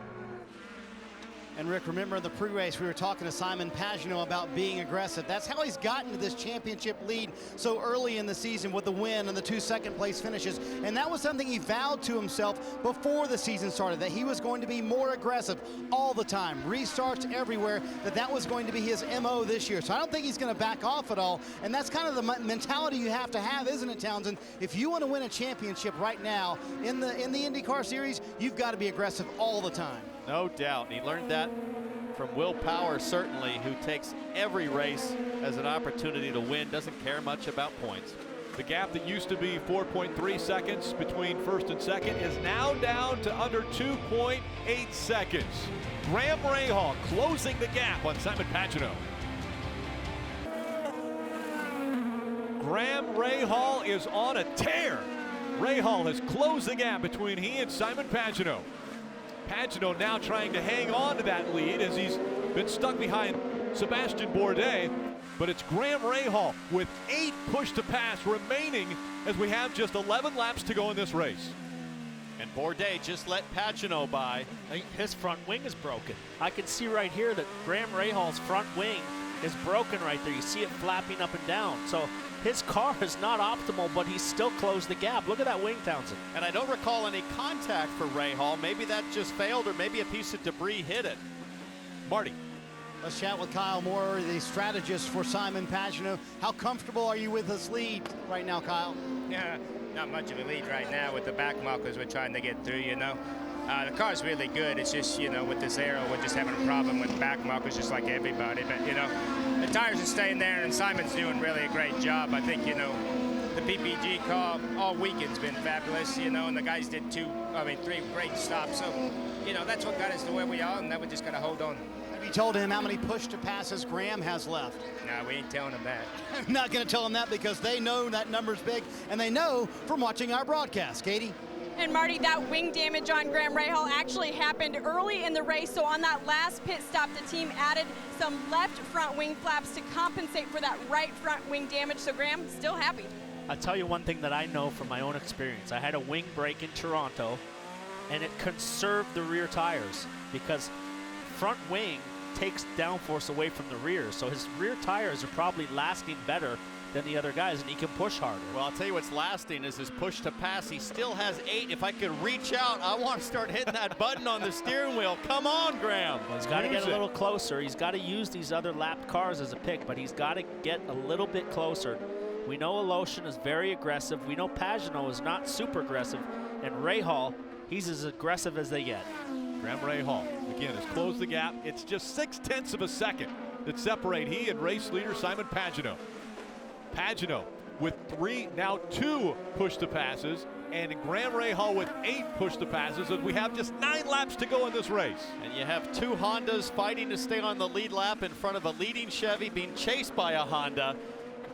And Rick, remember in the pre-race we were talking to Simon Pagenaud about being aggressive. That's how he's gotten to this championship lead so early in the season with the win and the 2 second-place finishes. And that was something he vowed to himself before the season started, that he was going to be more aggressive all the time. Restarts everywhere, that was going to be his MO this year. So I don't think he's going to back off at all. And that's kind of the mentality you have to have, isn't it, Townsend? If you want to win a championship right now in the IndyCar Series, you've got to be aggressive all the time. No doubt. And he learned that from Will Power, certainly, who takes every race as an opportunity to win, doesn't care much about points. The gap that used to be 4.3 seconds between first and second is now down to under 2.8 seconds. Graham Rahal closing the gap on Simon Pagenaud. Graham Rahal is on a tear. Rahal has closed the gap between he and Simon Pagenaud. Pagenaud now trying to hang on to that lead as he's been stuck behind Sebastian Bourdais, but it's Graham Rahal with 8 push to pass remaining as we have just 11 laps to go in this race. And Bourdais just let Pagenaud by. His front wing is broken. I can see right here that Graham Rahal's front wing is broken right there. You see it flapping up and down. So his car is not optimal, but he's still closed the gap. Look at that wing, Townsend. And I don't recall any contact for Rahal. Maybe that just failed, or maybe a piece of debris hit it. Marty. Let's chat with Kyle Moore, the strategist for Simon Pagenaud. How comfortable are you with this lead right now, Kyle? Yeah, not much of a lead right now with the back markers we're trying to get through, you know. The car's really good. It's just, you know, with this aero, we're just having a problem with back markers just like everybody. But, you know, the tires are staying there, and Simon's doing really a great job. I think, you know, the PPG car all weekend's been fabulous, you know, and the guys did 3 great stops. So, you know, that's what got us to where we are, and now we just got to hold on. Have you told him how many push to passes Graham has left? No, we ain't telling him that. I'm not going to tell him that because they know that number's big, and they know from watching our broadcast. Katie? And Marty, that wing damage on Graham Rahal actually happened early in the race. So on that last pit stop, the team added some left front wing flaps to compensate for that right front wing damage. So Graham, still happy. I'll tell you one thing that I know from my own experience. I had a wing break in Toronto, and it conserved the rear tires because front wing takes downforce away from the rear. So his rear tires are probably lasting better than the other guys, and he can push harder. Well, I'll tell you what's lasting is his push to pass. He still has 8. If I could reach out, I want to start hitting that button on the steering wheel. Come on, Graham. Well, he's got to get a little closer. He's got to use these other lapped cars as a pick, but he's got to get a little bit closer. We know Aloshin is very aggressive. We know Pagenaud is not super aggressive. And Rahal, he's as aggressive as they get. Graham Rahal, again, has closed the gap. It's just 0.6 of a second that separate he and race leader Simon Pagenaud. Pagenaud with 3, now 2 push-to-passes, and Graham Rahal with 8 push-to-passes, and we have just 9 laps to go in this race. And you have 2 Hondas fighting to stay on the lead lap in front of a leading Chevy being chased by a Honda.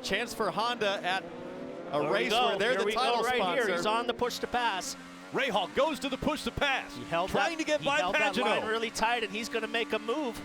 Chance for Honda at a race where they're the title sponsor. Here. He's on the push-to-pass. Rahal goes to the push-to-pass. He held trying to get by Pagenaud. That line really tight, and he's going to make a move.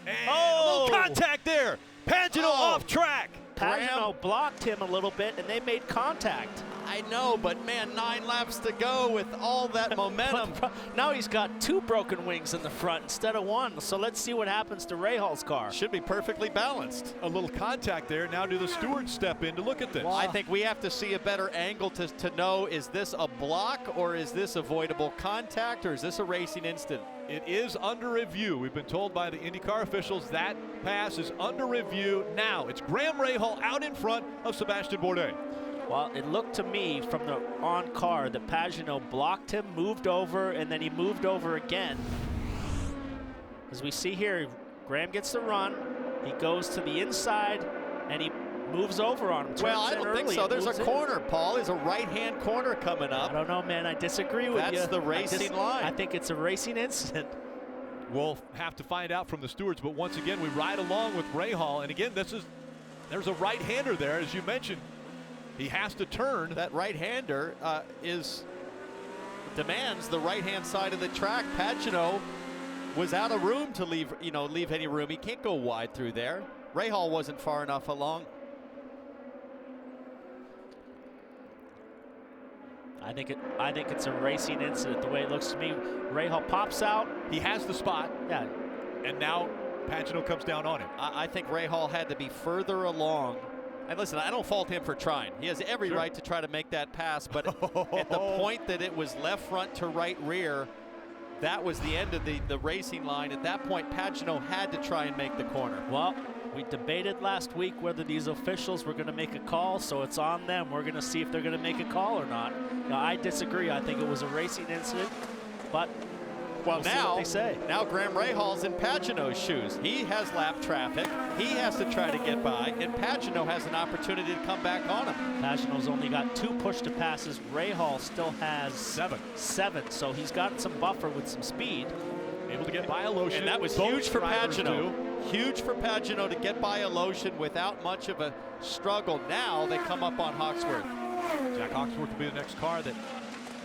And a little contact there. Pagenaud off track. Pagenaud blocked him a little bit, and they made contact. I know, but man, 9 laps to go with all that momentum. Now he's got 2 broken wings in the front instead of 1. So let's see what happens to Rahal's car. Should be perfectly balanced. A little contact there. Now do the stewards step in to look at this? Well, I think we have to see a better angle to know, is this a block or is this avoidable contact or is this a racing incident? It is under review. We've been told by the IndyCar officials that pass is under review now. It's Graham Rahal out in front of Sebastian Bourdais. Well, it looked to me from the on-car that Pagenaud blocked him, moved over, and then he moved over again. As we see here, Graham gets the run. He goes to the inside, and he moves over on him. Well, I don't think so. There's a corner, Paul. There's a right-hand corner coming up. I don't know, man. I disagree with you. That's the racing line. I think it's a racing incident. We'll have to find out from the stewards, but once again, we ride along with Rahal, and again, there's a right-hander there, as you mentioned. He has to turn. That right-hander demands the right-hand side of the track. Pagenaud was out of room to leave any room. He can't go wide through there. Rahal wasn't far enough along. I think it's a racing incident the way it looks to me. Rahal pops out. He has the spot. Yeah. And now Pagenaud comes down on him. I think Rahal had to be further along. And listen, I don't fault him for trying. He has every right to try to make that pass, but at the point that it was left front to right rear, that was the end of the racing line. At that point, Pagenaud had to try and make the corner. Well, we debated last week whether these officials were going to make a call, so it's on them. We're going to see if they're going to make a call or not. Now, I disagree. I think it was a racing incident, but well, we'll see what they say. Now Graham Rahal's in Pagenaud's shoes. He has lap traffic. He has to try to get by, and Pagenaud has an opportunity to come back on him. Pagenaud's only got 2 push-to-passes. Rahal still has 7, so he's got some buffer with some speed. Able to get by Aloshin. And that was huge for Pagenaud. Huge for Pagenaud to get by Aloshin without much of a struggle. Now they come up on Hawksworth. Jack Hawksworth will be the next car that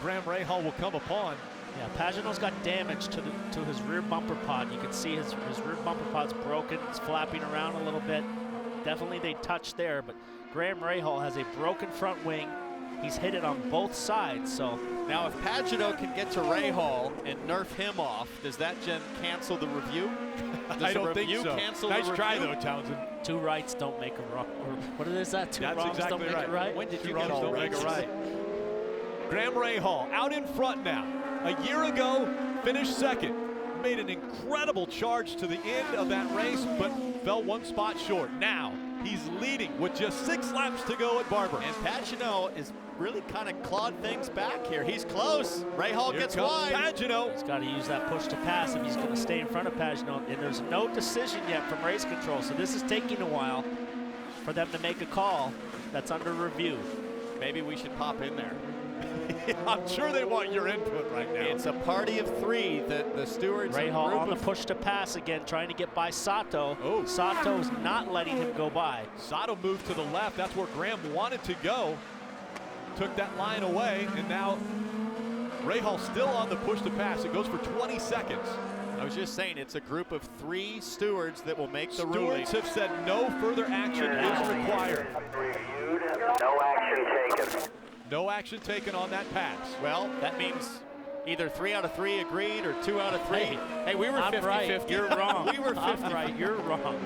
Graham Rahal will come upon. Yeah, Pagenaud's got damage to his rear bumper pod. You can see his rear bumper pod's broken. It's flapping around a little bit. Definitely they touched there, but Graham Rahal has a broken front wing. He's hit it on both sides, so. Now if Pagenaud can get to Rahal and nerf him off, does that cancel the review? I don't think so. Nice try though, Townsend. 2 rights don't make a wrong. Or what is that? 2 wrongs exactly don't make right. a right? When did you 2 get wrongs all don't make a right? Graham Rahal out in front now. A year ago, finished second. Made an incredible charge to the end of that race, but fell 1 spot short. Now he's leading with just 6 laps to go at Barber. And Pagenaud is really kind of clawed things back here. He's close. Rahal gets wide. Pagenaud. He's got to use that push to pass if he's going to stay in front of Pagenaud. And there's no decision yet from race control, so this is taking a while for them to make a call that's under review. Maybe we should pop in there. I'm sure they want your input right now. It's a party of 3. The stewards. Rahal on the push to pass again, trying to get by Sato. Oh. Sato's not letting him go by. Sato moved to the left. That's where Graham wanted to go. Took that line away, and now Rahal still on the push to pass. It goes for 20 seconds. I was just saying, it's a group of 3 stewards that will make the ruling. Stewards have said no further action is required. No action taken. No action taken on that pass. Well, that means either 3 out of 3 agreed or 2 out of 3. Hey, we were 50-50. Right. You're wrong. We were 50. I'm right. You're wrong.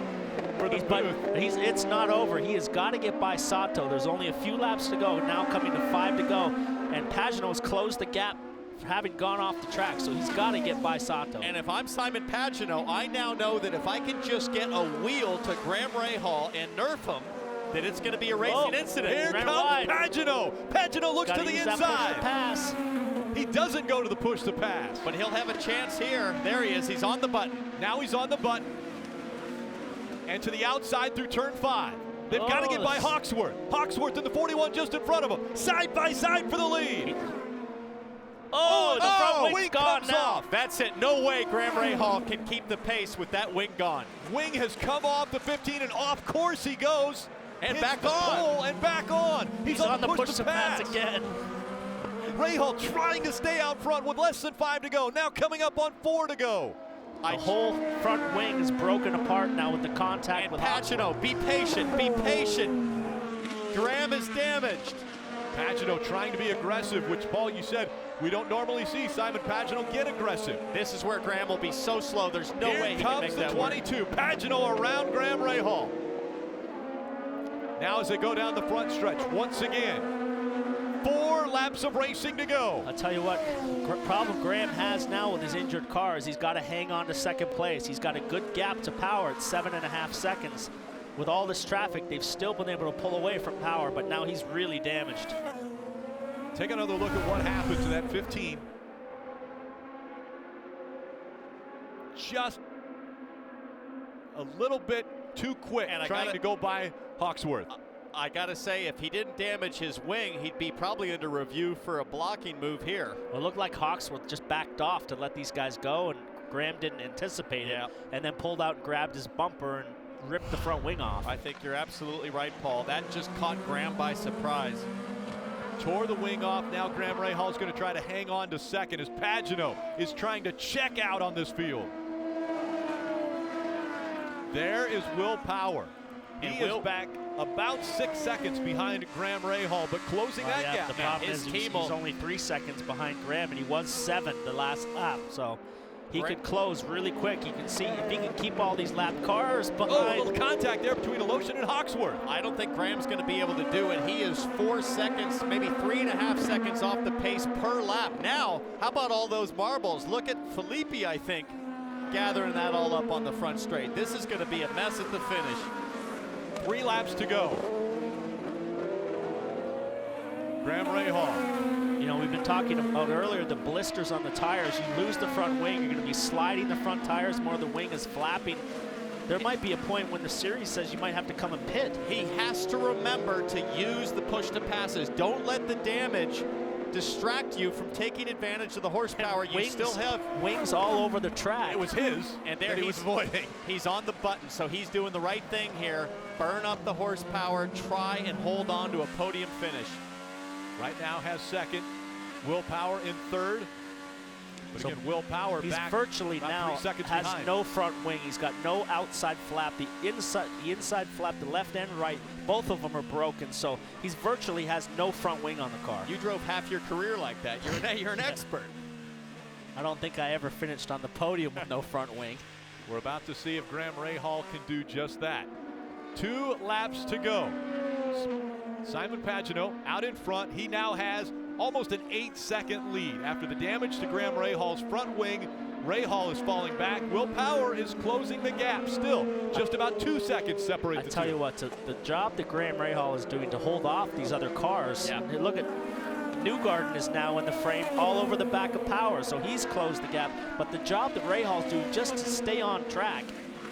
for the booth. It's not over. He has got to get by Sato. There's only a few laps to go. Now coming to 5 to go. And Pagenaud has closed the gap for having gone off the track. So he's got to get by Sato. And if I'm Simon Pagenaud, I now know that if I can just get a wheel to Graham Rahal and nerf him, that it's going to be a racing incident. Here comes Pagenaud. Pagenaud looks to the inside. Pass. He doesn't go to the push to pass. But he'll have a chance here. There he is. He's on the button. Now he's on the button. And to the outside through turn 5. They've got to get by Hawksworth. Hawksworth in the 41 just in front of him. Side by side for the lead. Oh, the front wing comes off. That's it. No way Graham Rahal can keep the pace with that wing gone. Wing has come off the 15 and off course he goes. And hits back the on. pole and back on. He's on the push to pass again. Rahal trying to stay out front with less than 5 to go. Now coming up on 4 to go. The whole front wing is broken apart now with the contact with Pagenaud. Be patient. Be patient. Graham is damaged. Pagenaud trying to be aggressive, which, Paul, you said we don't normally see Simon Pagenaud get aggressive. This is where Graham will be so slow. There's no way he can make that work. Here comes the 22. Pagenaud around Graham Rahal. Now as they go down the front stretch, once again, 4 laps of racing to go. I'll tell you what, problem Graham has now with his injured car is he's got to hang on to second place. He's got a good gap to Power at 7.5 seconds. With all this traffic, they've still been able to pull away from Power, but now he's really damaged. Take another look at what happened to that 15. Just a little bit too quick trying to go by Hawksworth. I gotta say, if he didn't damage his wing, he'd be probably under review for a blocking move here. Well, it looked like Hawksworth just backed off to let these guys go, and Graham didn't anticipate it, and then pulled out and grabbed his bumper and ripped the front wing off. I think you're absolutely right, Paul. That just caught Graham by surprise. Tore the wing off. Now Graham Rahal is going to try to hang on to second as Pagenaud is trying to check out on this field. There is Will Power. He is back about 6 seconds behind Graham Rahal, but closing that gap. The problem is he's only 3 seconds behind Graham, and he was 7 the last lap, so he could close really quick. You can see if he can keep all these lap cars behind. Oh, a little contact there between Aloshin and Hawksworth. I don't think Graham's going to be able to do it. He is 4 seconds, maybe 3.5 seconds off the pace per lap. Now, how about all those marbles? Look at Felipe, I think, gathering that all up on the front straight. This is going to be a mess at the finish. 3 laps to go. Graham Rahal. You know, we've been talking about earlier the blisters on the tires. You lose the front wing, you're going to be sliding the front tires more. The wing is flapping. There might be a point when the series says you might have to come and pit. He has to remember to use the push to passes. Don't let the damage distract you from taking advantage of the horsepower you still have. Wings all over the track. It was his, and there he was avoiding. He's on the button, so he's doing the right thing here. Burn up the horsepower, try and hold on to a podium finish. Right now has second. Will Power in third. But So again, Will Power he's back virtually about now 3 seconds has behind. no front wing. He's got no outside flap. The inside flap, the left and right, both of them are broken. So he's virtually has no front wing on the car. You drove half your career like that. You're an expert. I don't think I ever finished on the podium with no front wing. We're about to see if Graham Rahal can do just that. 2 laps to go. Simon Pagenaud out in front. He now has almost an 8-second lead. After the damage to Graham Rahal's front wing, Rahal is falling back. Will Power is closing the gap still. Just about 2 seconds separate the two. I tell you what, the job that Graham Rahal is doing to hold off these other cars. Yeah. Look at Newgarden is now in the frame all over the back of Power, so he's closed the gap. But the job that Rahal's doing just to stay on track,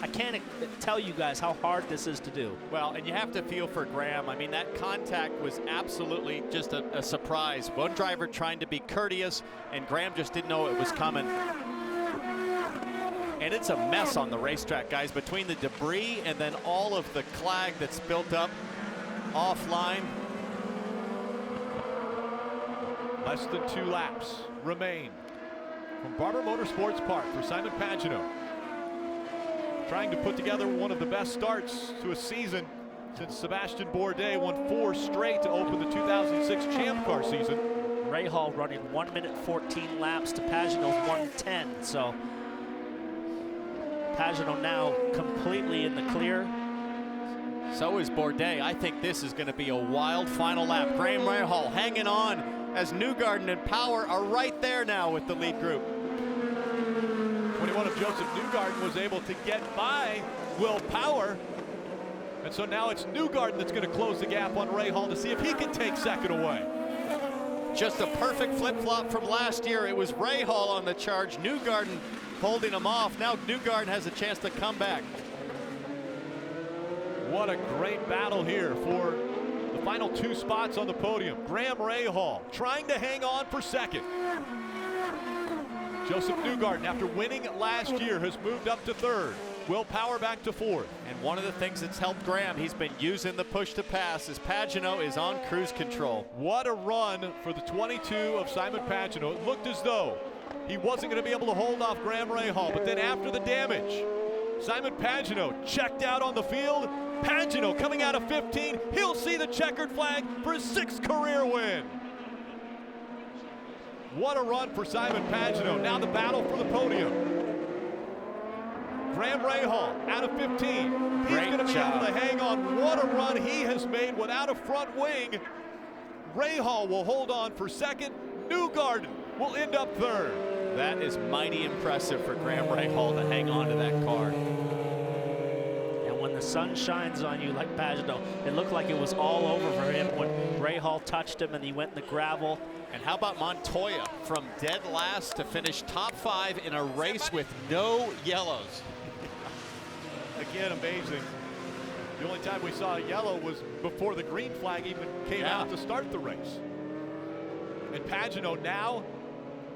I can't tell you guys how hard this is to do. Well, and you have to feel for Graham. I mean, that contact was absolutely just a surprise. One driver trying to be courteous, and Graham just didn't know it was coming. And it's a mess on the racetrack, guys, between the debris and then all of the clag that's built up offline. Less than 2 laps remain from Barber Motorsports Park for Simon Pagenaud. Trying to put together one of the best starts to a season since Sebastian Bourdais won 4 straight to open the 2006 Champ Car season. Rahal running 1 minute 14 laps to Pagenaud 1:10. So Pagenaud now completely in the clear. So is Bourdais. I think this is going to be a wild final lap. Graham Rahal hanging on as Newgarden and Power are right there now with the lead group. 21 of Joseph Newgarden was able to get by Will Power. And so now it's Newgarden that's going to close the gap on Rahal to see if he can take second away. Just a perfect flip-flop from last year. It was Rahal on the charge. Newgarden holding him off. Now Newgarden has a chance to come back. What a great battle here for the final 2 spots on the podium. Graham Rahal trying to hang on for second. Joseph Newgarden, after winning last year, has moved up to third. Will Power back to fourth. And one of the things that's helped Graham, he's been using the push to pass as Pagenaud is on cruise control. What a run for the 22 of Simon Pagenaud. It looked as though he wasn't going to be able to hold off Graham Rahal, but then after the damage, Simon Pagenaud checked out on the field. Pagenaud coming out of 15. He'll see the checkered flag for his 6th career win. What a run for Simon Pagenaud. Now the battle for the podium. Graham Rahal out of 15. He's going to be able to hang on. What a run he has made without a front wing. Rahal will hold on for second. Newgarden will end up third. That is mighty impressive for Graham Rahal to hang on to that car. And when the sun shines on you like Pagenaud, it looked like it was all over for him when Rahal touched him and he went in the gravel. And how about Montoya from dead last to finish top 5 in a race with no yellows? Again, amazing. The only time we saw a yellow was before the green flag even came out to start the race. And Pagenaud now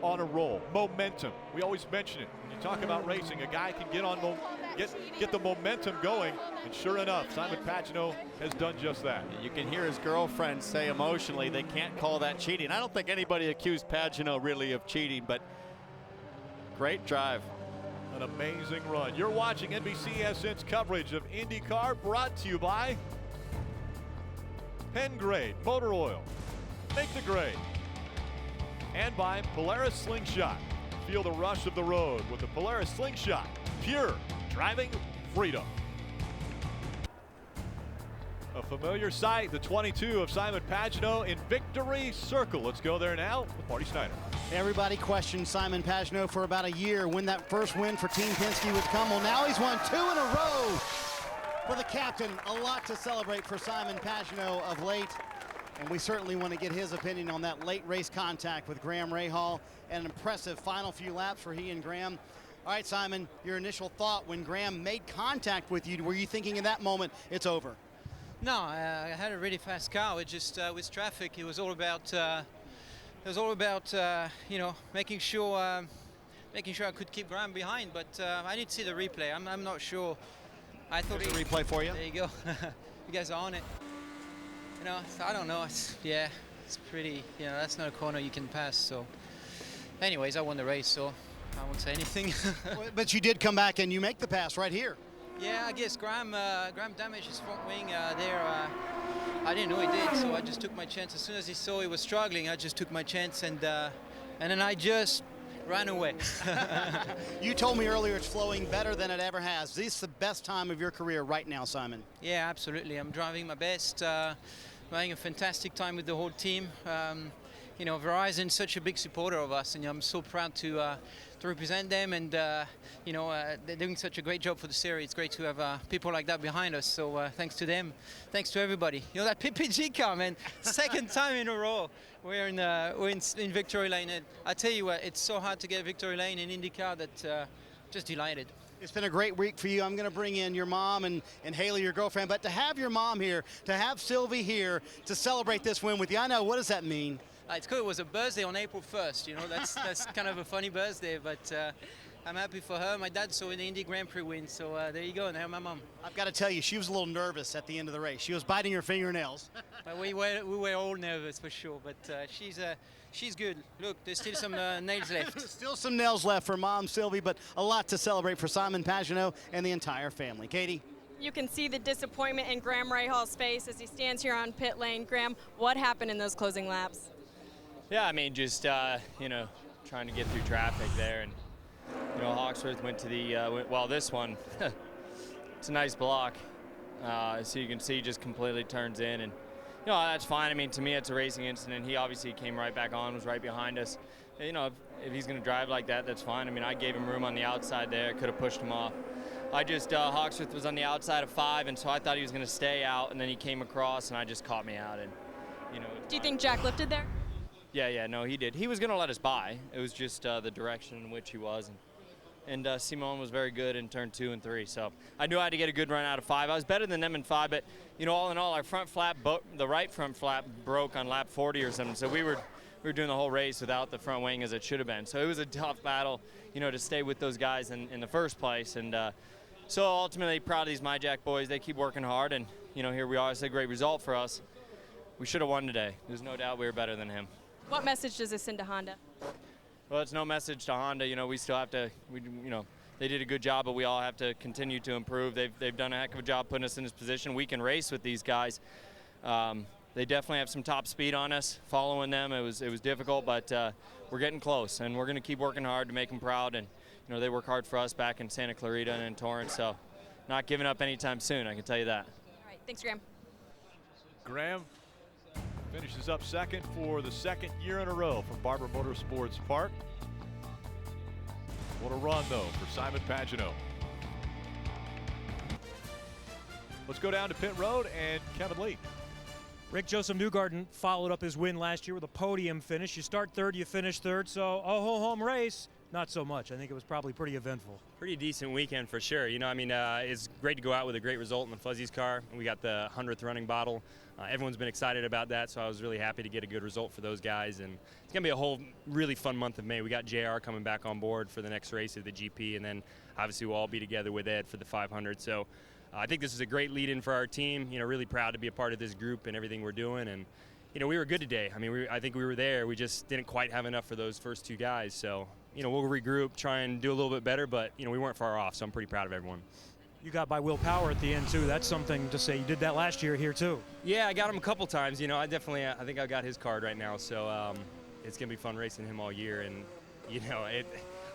on a roll. Momentum. We always mention it. When you talk about racing, a guy can get the momentum going. And sure enough, Simon Pagenaud has done just that. You can hear his girlfriend say emotionally they can't call that cheating. I don't think anybody accused Pagenaud really of cheating, but great drive. An amazing run. You're watching NBCSN's coverage of IndyCar, brought to you by Pengrade Motor Oil. Make the grade. And by Polaris Slingshot. Feel the rush of the road with the Polaris Slingshot. Pure driving freedom. A familiar sight, the 22 of Simon Pagenaud in victory circle. Let's go there now with Marty Snyder. Everybody questioned Simon Pagenaud for about a year when that first win for Team Penske would come. Well, now he's won 2 in a row for the captain. A lot to celebrate for Simon Pagenaud of late. And we certainly want to get his opinion on that late race contact with Graham Rahal and an impressive final few laps for he and Graham. All right, Simon, your initial thought when Graham made contact with you, were you thinking in that moment, it's over? No, I had a really fast car. It just with traffic, it was all about you know, making sure I could keep Graham behind. But I need to see the replay. I'm not sure. I thought There's a replay for you. There you go. You guys are on it. You know, I don't know. It's pretty. You know, that's not a corner you can pass. So, anyways, I won the race, so I won't say anything. But you did come back and you make the pass right here. Yeah, I guess Graham damaged his front wing there. I didn't know he did, so I just took my chance. As soon as he saw he was struggling, I just took my chance, and then I just ran away. You told me earlier it's flowing better than it ever has. Is this the best time of your career right now, Simon? Yeah, absolutely. I'm driving my best, having a fantastic time with the whole team. You know, Verizon's such a big supporter of us, and I'm so proud to represent them, and you know, they're doing such a great job for the series. It's great to have people like that behind us, so thanks to them, thanks to everybody. You know, that PPG car, man, second time in a row we're in victory lane, and I tell you what, it's so hard to get victory lane in IndyCar that just delighted. It's been a great week for you. I'm going to bring in your mom and Haley, your girlfriend, but to have your mom here, to have Sylvie here to celebrate this win with you, I know, what does that mean? It's cool. It was a birthday on April 1st. You know, that's kind of a funny birthday, but I'm happy for her. My dad saw an Indy Grand Prix win, so there you go. Now my mom. I've got to tell you, she was a little nervous at the end of the race. She was biting her fingernails. Well, we were all nervous for sure, but she's good. Look, there's still some nails left. Still some nails left for Mom Sylvie, but a lot to celebrate for Simon Pagenaud and the entire family. Katie? You can see the disappointment in Graham Rahal's face as he stands here on pit lane. Graham, what happened in those closing laps? Yeah, I mean, just, you know, trying to get through traffic there. And, you know, Hawksworth went to the, well, this one, it's a nice block. So you can see he just completely turns in, and you know, that's fine. I mean, to me, it's a racing incident. He obviously came right back on, was right behind us. You know, if he's going to drive like that, that's fine. I mean, I gave him room on the outside there. Could have pushed him off. I just, Hawksworth was on the outside of 5, and so I thought he was going to stay out, and then he came across, and I just caught me out. And, you know. Do you think Jack lifted there? Yeah, no, he did. He was going to let us by. It was just the direction in which he was. And Simon was very good in turn 2 and 3. So I knew I had to get a good run out of 5. I was better than them in 5, but, you know, all in all, our front flap, the right front flap broke on lap 40 or something. So we were doing the whole race without the front wing as it should have been. So it was a tough battle, you know, to stay with those guys in the first place. And so ultimately, proud of these MyJack boys. They keep working hard, and, you know, here we are. It's a great result for us. We should have won today. There's no doubt we were better than him. What message does this send to Honda? Well, it's no message to Honda. You know, we still have to, you know, they did a good job, but we all have to continue to improve. They've done a heck of a job putting us in this position. We can race with these guys. They definitely have some top speed on us. Following them, it was difficult, but we're getting close, and we're going to keep working hard to make them proud. And, you know, they work hard for us back in Santa Clarita and in Torrance, so not giving up anytime soon, I can tell you that. All right, thanks, Graham. Graham finishes up second for the second year in a row from Barber Motorsports Park. What a run, though, for Simon Pagenaud. Let's go down to pit road and Kevin Lee. Rick, Joseph Newgarden followed up his win last year with a podium finish. You start third, you finish third, so a home race, not so much. I think it was probably pretty eventful. Pretty decent weekend for sure. You know, I mean, it's great to go out with a great result in the Fuzzy's car. We got the 100th running bottle. Everyone's been excited about that, so I was really happy to get a good result for those guys. And it's going to be a whole really fun month of May. We got JR coming back on board for the next race of the GP, and then obviously we'll all be together with Ed for the 500. So I think this is a great lead-in for our team. You know, really proud to be a part of this group and everything we're doing. And, you know, we were good today. I mean, I think we were there. We just didn't quite have enough for those first two guys. So, you know, we'll regroup, try and do a little bit better, but, you know, we weren't far off, so I'm pretty proud of everyone. You got by Will Power at the end, too. That's something to say. You did that last year here, too. Yeah, I got him a couple times. You know, I think I got his card right now, so it's going to be fun racing him all year. And, you know,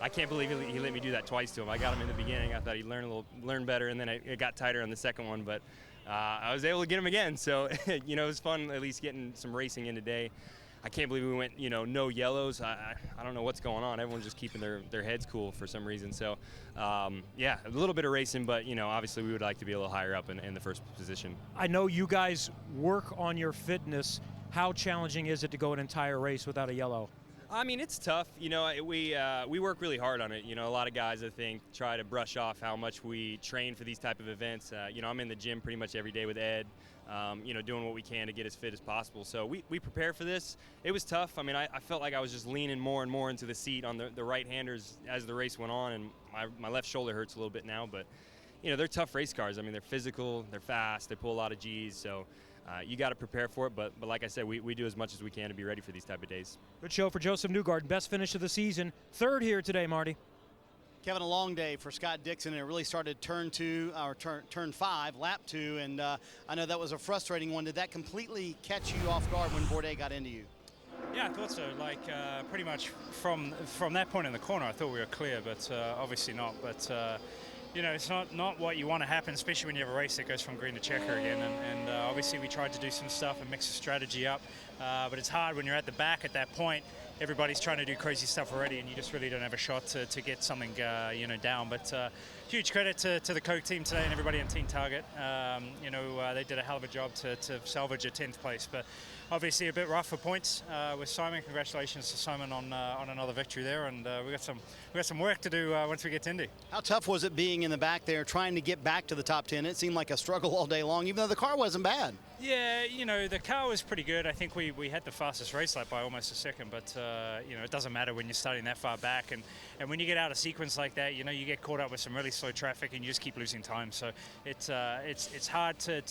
I can't believe he let me do that twice to him. I got him in the beginning. I thought he'd learn better, and then it got tighter on the second one. But I was able to get him again. So, you know, it was fun at least getting some racing in today. I can't believe we went, you know, no yellows. I don't know what's going on. Everyone's just keeping their heads cool for some reason. So, yeah, a little bit of racing, but, you know, obviously we would like to be a little higher up in the first position. I know you guys work on your fitness. How challenging is it to go an entire race without a yellow? I mean, it's tough. You know, we work really hard on it. You know, a lot of guys, I think, try to brush off how much we train for these type of events. You know, I'm in the gym pretty much every day with Ed, you know, doing what we can to get as fit as possible. So we prepare for this. It was tough. I mean, I felt like I was just leaning more and more into the seat on the right-handers as the race went on, and my left shoulder hurts a little bit now. But, you know, they're tough race cars. I mean, they're physical, they're fast, they pull a lot of G's. So you got to prepare for it, but like I said, we do as much as we can to be ready for these type of days. Good show for Joseph Newgarden. Best finish of the season. Third here today, Marty. Kevin, a long day for Scott Dixon, and it really started turn 5, lap 2, and I know that was a frustrating one. Did that completely catch you off guard when Bourdais got into you? Yeah, I thought so. Like pretty much from that point in the corner, I thought we were clear, but obviously not. But you know, it's not what you want to happen, especially when you have a race that goes from green to checker again. And obviously we tried to do some stuff and mix the strategy up. But it's hard when you're at the back at that point. Everybody's trying to do crazy stuff already, and you just really don't have a shot to get something you know, down. But huge credit to the Coke team today and everybody on Team Target. You know, they did a hell of a job to salvage a 10th place. But obviously a bit rough for points with Simon. Congratulations to Simon on another victory there, and we got some work to do once we get to Indy. How tough was it being in the back there, trying to get back to the top 10? It seemed like a struggle all day long, even though the car wasn't bad. Yeah, you know, the car was pretty good. I think we had the fastest race lap by almost a second, but you know, it doesn't matter when you're starting that far back, and when you get out of sequence like that, you know, you get caught up with some really slow traffic and you just keep losing time. So it's hard to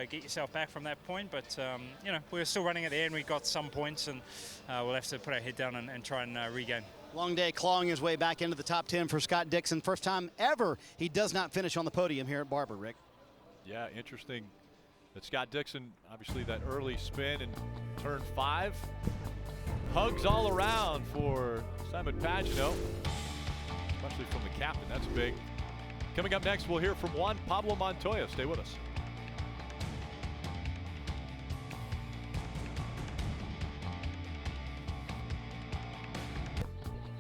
get yourself back from that point, but you know, we're still running at the end. We got some points, and we'll have to put our head down and try and regain. Long day clawing his way back into the top 10 for Scott Dixon. First time ever he does not finish on the podium here at Barber, Rick. Yeah, interesting that Scott Dixon, obviously that early spin in turn 5. Hugs all around for Simon Pagenaud, especially from the captain. That's big. Coming up next, we'll hear from Juan Pablo Montoya. Stay with us.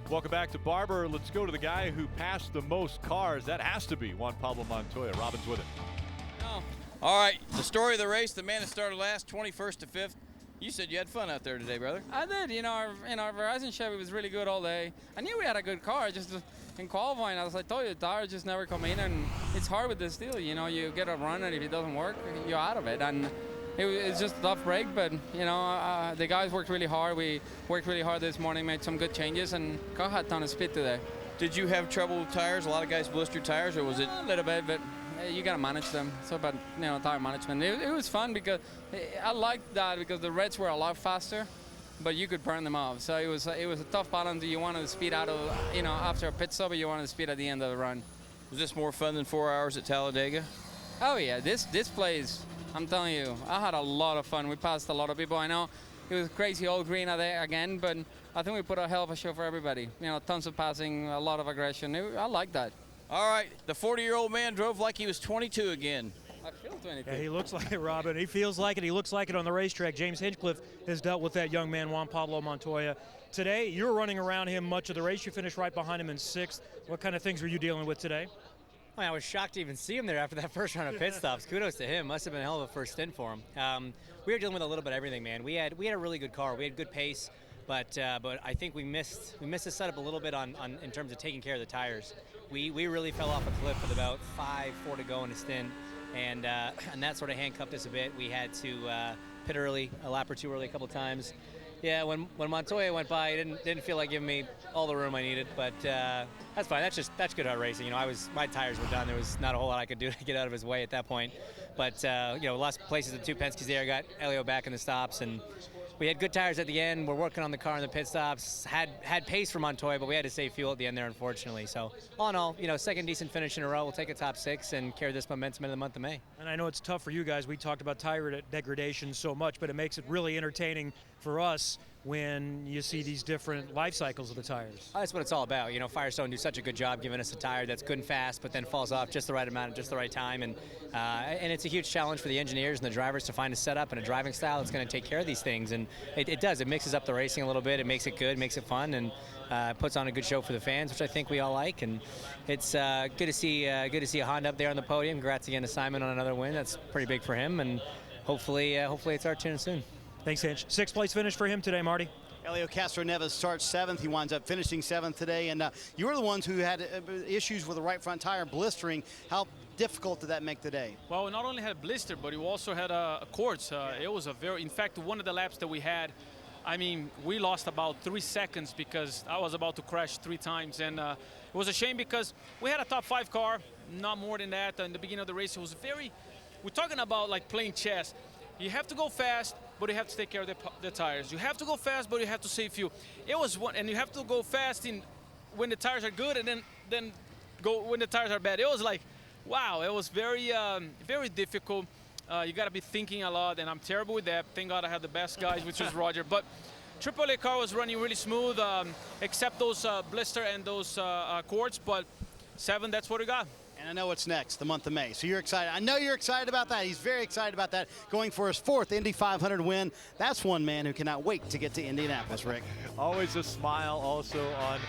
Welcome back to Barber. Let's go to the guy who passed the most cars. That has to be Juan Pablo Montoya. Robin's with it. Oh. All right, the story of the race, the man that started last, 21st to 5th. You said you had fun out there today, brother. I did. Our Verizon Chevy was really good all day. I knew we had a good car. Just in qualifying, as I told you, the tires just never come in, and it's hard with this deal. You get a run, and if it doesn't work, you're out of it. And it's just a tough break, but the guys worked really hard. We worked really hard this morning, made some good changes, and car had a ton of speed today. Did you have trouble with tires? A lot of guys blistered tires, or was it? A little bit, but you got to manage them. So about tire management. It was fun because I liked that because the reds were a lot faster, but you could burn them off. So it was a tough balance. You wanted the speed out of after a pit stop, but you wanted the speed at the end of the run. Was this more fun than 4 hours at Talladega? Oh yeah, this place. I'm telling you, I had a lot of fun. We passed a lot of people. I know it was crazy all green out there again, but I think we put a hell of a show for everybody. Tons of passing, a lot of aggression. I like that. All right, the 40-year-old man drove like he was 22 again. I feel 22. Yeah, he looks like it, Robin. He feels like it. He looks like it on the racetrack. James Hinchcliffe has dealt with that young man, Juan Pablo Montoya. Today, you're running around him much of the race. You finished right behind him in 6th. What kind of things were you dealing with today? I was shocked to even see him there after that first round of pit stops. Kudos to him. Must have been a hell of a first stint for him. We were dealing with a little bit of everything, man. We had a really good car. We had good pace, but I think we missed the setup a little bit on in terms of taking care of the tires. We really fell off a cliff with about 5-4 to go in a stint, and that sort of handcuffed us a bit. We had to pit early, a lap or two early a couple times. Yeah, when Montoya went by, he didn't feel like giving me all the room I needed, but that's fine. That's good hard racing. My tires were done. There was not a whole lot I could do to get out of his way at that point. But lots of places, the 2 Penske's there, got Elio back in the stops, and we had good tires at the end. We're working on the car in the pit stops. Had pace for Montoya, but we had to save fuel at the end there, unfortunately. So all in all, second decent finish in a row. We'll take a top 6 and carry this momentum into the month of May. And I know it's tough for you guys. We talked about tire degradation so much, but it makes it really entertaining for us when you see these different life cycles of the tires. That's what it's all about. Firestone do such a good job giving us a tire that's good and fast, but then falls off just the right amount at just the right time. And it's a huge challenge for the engineers and the drivers to find a setup and a driving style that's going to take care of these things. And it does. It mixes up the racing a little bit. It makes it good, makes it fun, and puts on a good show for the fans, which I think we all like. And it's good to see a Honda up there on the podium. Congrats again to Simon on another win. That's pretty big for him, and hopefully it's our turn soon. Thanks, Hinch. 6th place finish for him today, Marty. Elio Castroneves starts 7th. He winds up finishing 7th today. And you were the ones who had issues with the right front tire blistering. How difficult did that make the day? Well, we not only had a blister, but we also had a quartz. It was in fact, one of the laps that we had, we lost about 3 seconds because I was about to crash 3 times. And it was a shame because we had a top 5 car, not more than that. In the beginning of the race, it was we're talking about like playing chess. You have to go fast, but you have to take care of the tires. You have to go fast, but you have to save fuel. It was one, and you have to go fast when the tires are good, and then go when the tires are bad. It was like, wow, it was very, very difficult. You got to be thinking a lot, and I'm terrible with that. Thank God I had the best guys, which was Roger. But AAA car was running really smooth, except those blister and those quartz. But 7, that's what we got. And I know what's next, the month of May. So you're excited. I know you're excited about that. He's very excited about that. Going for his 4th Indy 500 win. That's one man who cannot wait to get to Indianapolis, Rick. Always a smile also on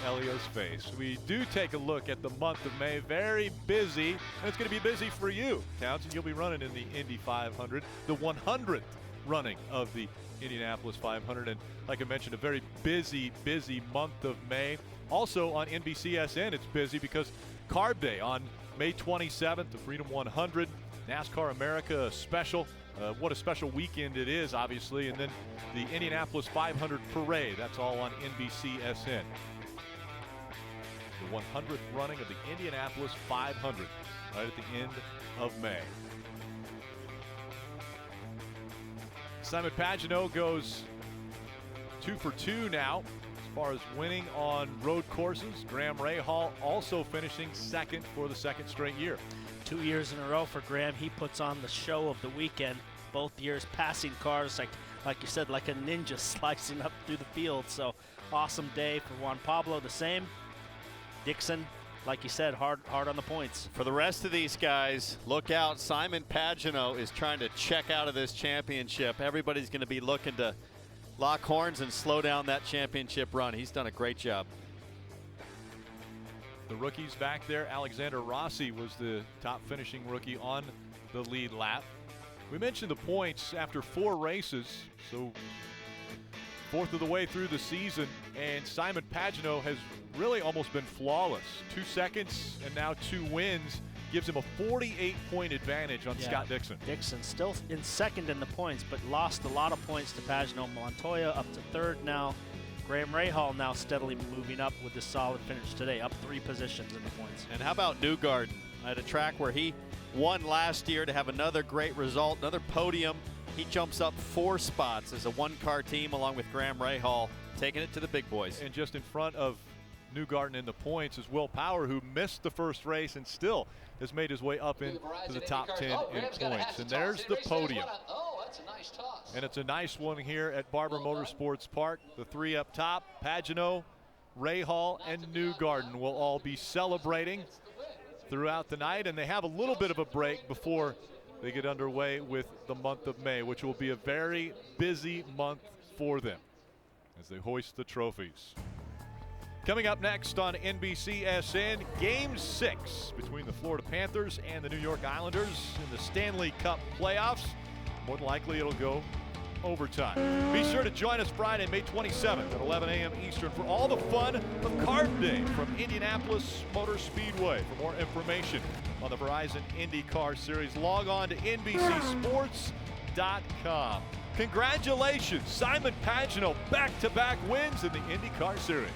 Elio's face. We do take a look at the month of May. Very busy, and it's going to be busy for you, Townsend. You'll be running in the Indy 500, the 100th running of the Indianapolis 500. And like I mentioned, a very busy month of May. Also on NBCSN, it's busy because Carb Day on May 27th, the Freedom 100, NASCAR America special. What a special weekend it is, obviously. And then the Indianapolis 500 Parade. That's all on NBCSN. The 100th running of the Indianapolis 500 right at the end of May. Simon Pagenaud goes 2 for 2 now as far as winning on road courses. Graham Rahal also finishing 2nd for the 2nd straight year. 2 years in a row for Graham. He puts on the show of the weekend. Both years passing cars, like you said, like a ninja slicing up through the field. So awesome day for Juan Pablo. The same. Dixon, like you said, hard on the points. For the rest of these guys, look out. Simon Pagenaud is trying to check out of this championship. Everybody's going to be looking to lock horns and slow down that championship run. He's done a great job. The rookies back there, Alexander Rossi was the top finishing rookie on the lead lap. We mentioned the points after 4 races, so 4th of the way through the season, and Simon Pagenaud has really almost been flawless. 2 seconds and now 2 wins gives him a 48-point advantage on Scott Dixon. Dixon still in second in the points, but lost a lot of points to Pagenaud. Montoya up to third now. Graham Rahal now steadily moving up with this solid finish today, up 3 positions in the points. And how about Newgarden at a track where he won last year to have another great result, another podium. He jumps up 4 spots as a 1-car team along with Graham Rahal, taking it to the big boys. And just in front of Newgarden in the points is Will Power, who missed the first race and still has made his way up into the top 10 in points. And there's the podium. That's a nice toss. And it's a nice one here at Barber Motorsports Park. The 3 up top, Pagenaud, Rahal, and Newgarden will all be celebrating throughout the night, and they have a little bit of a break before they get underway with the month of May, which will be a very busy month for them as they hoist the trophies. Coming up next on NBCSN, Game 6 between the Florida Panthers and the New York Islanders in the Stanley Cup playoffs. More than likely it'll go overtime. Be sure to join us Friday, May 27th at 11 a.m. Eastern for all the fun of Card Day from Indianapolis Motor Speedway. For more information on the Verizon IndyCar Series, log on to NBCSports.com. Congratulations, Simon Pagenaud, back-to-back wins in the IndyCar Series.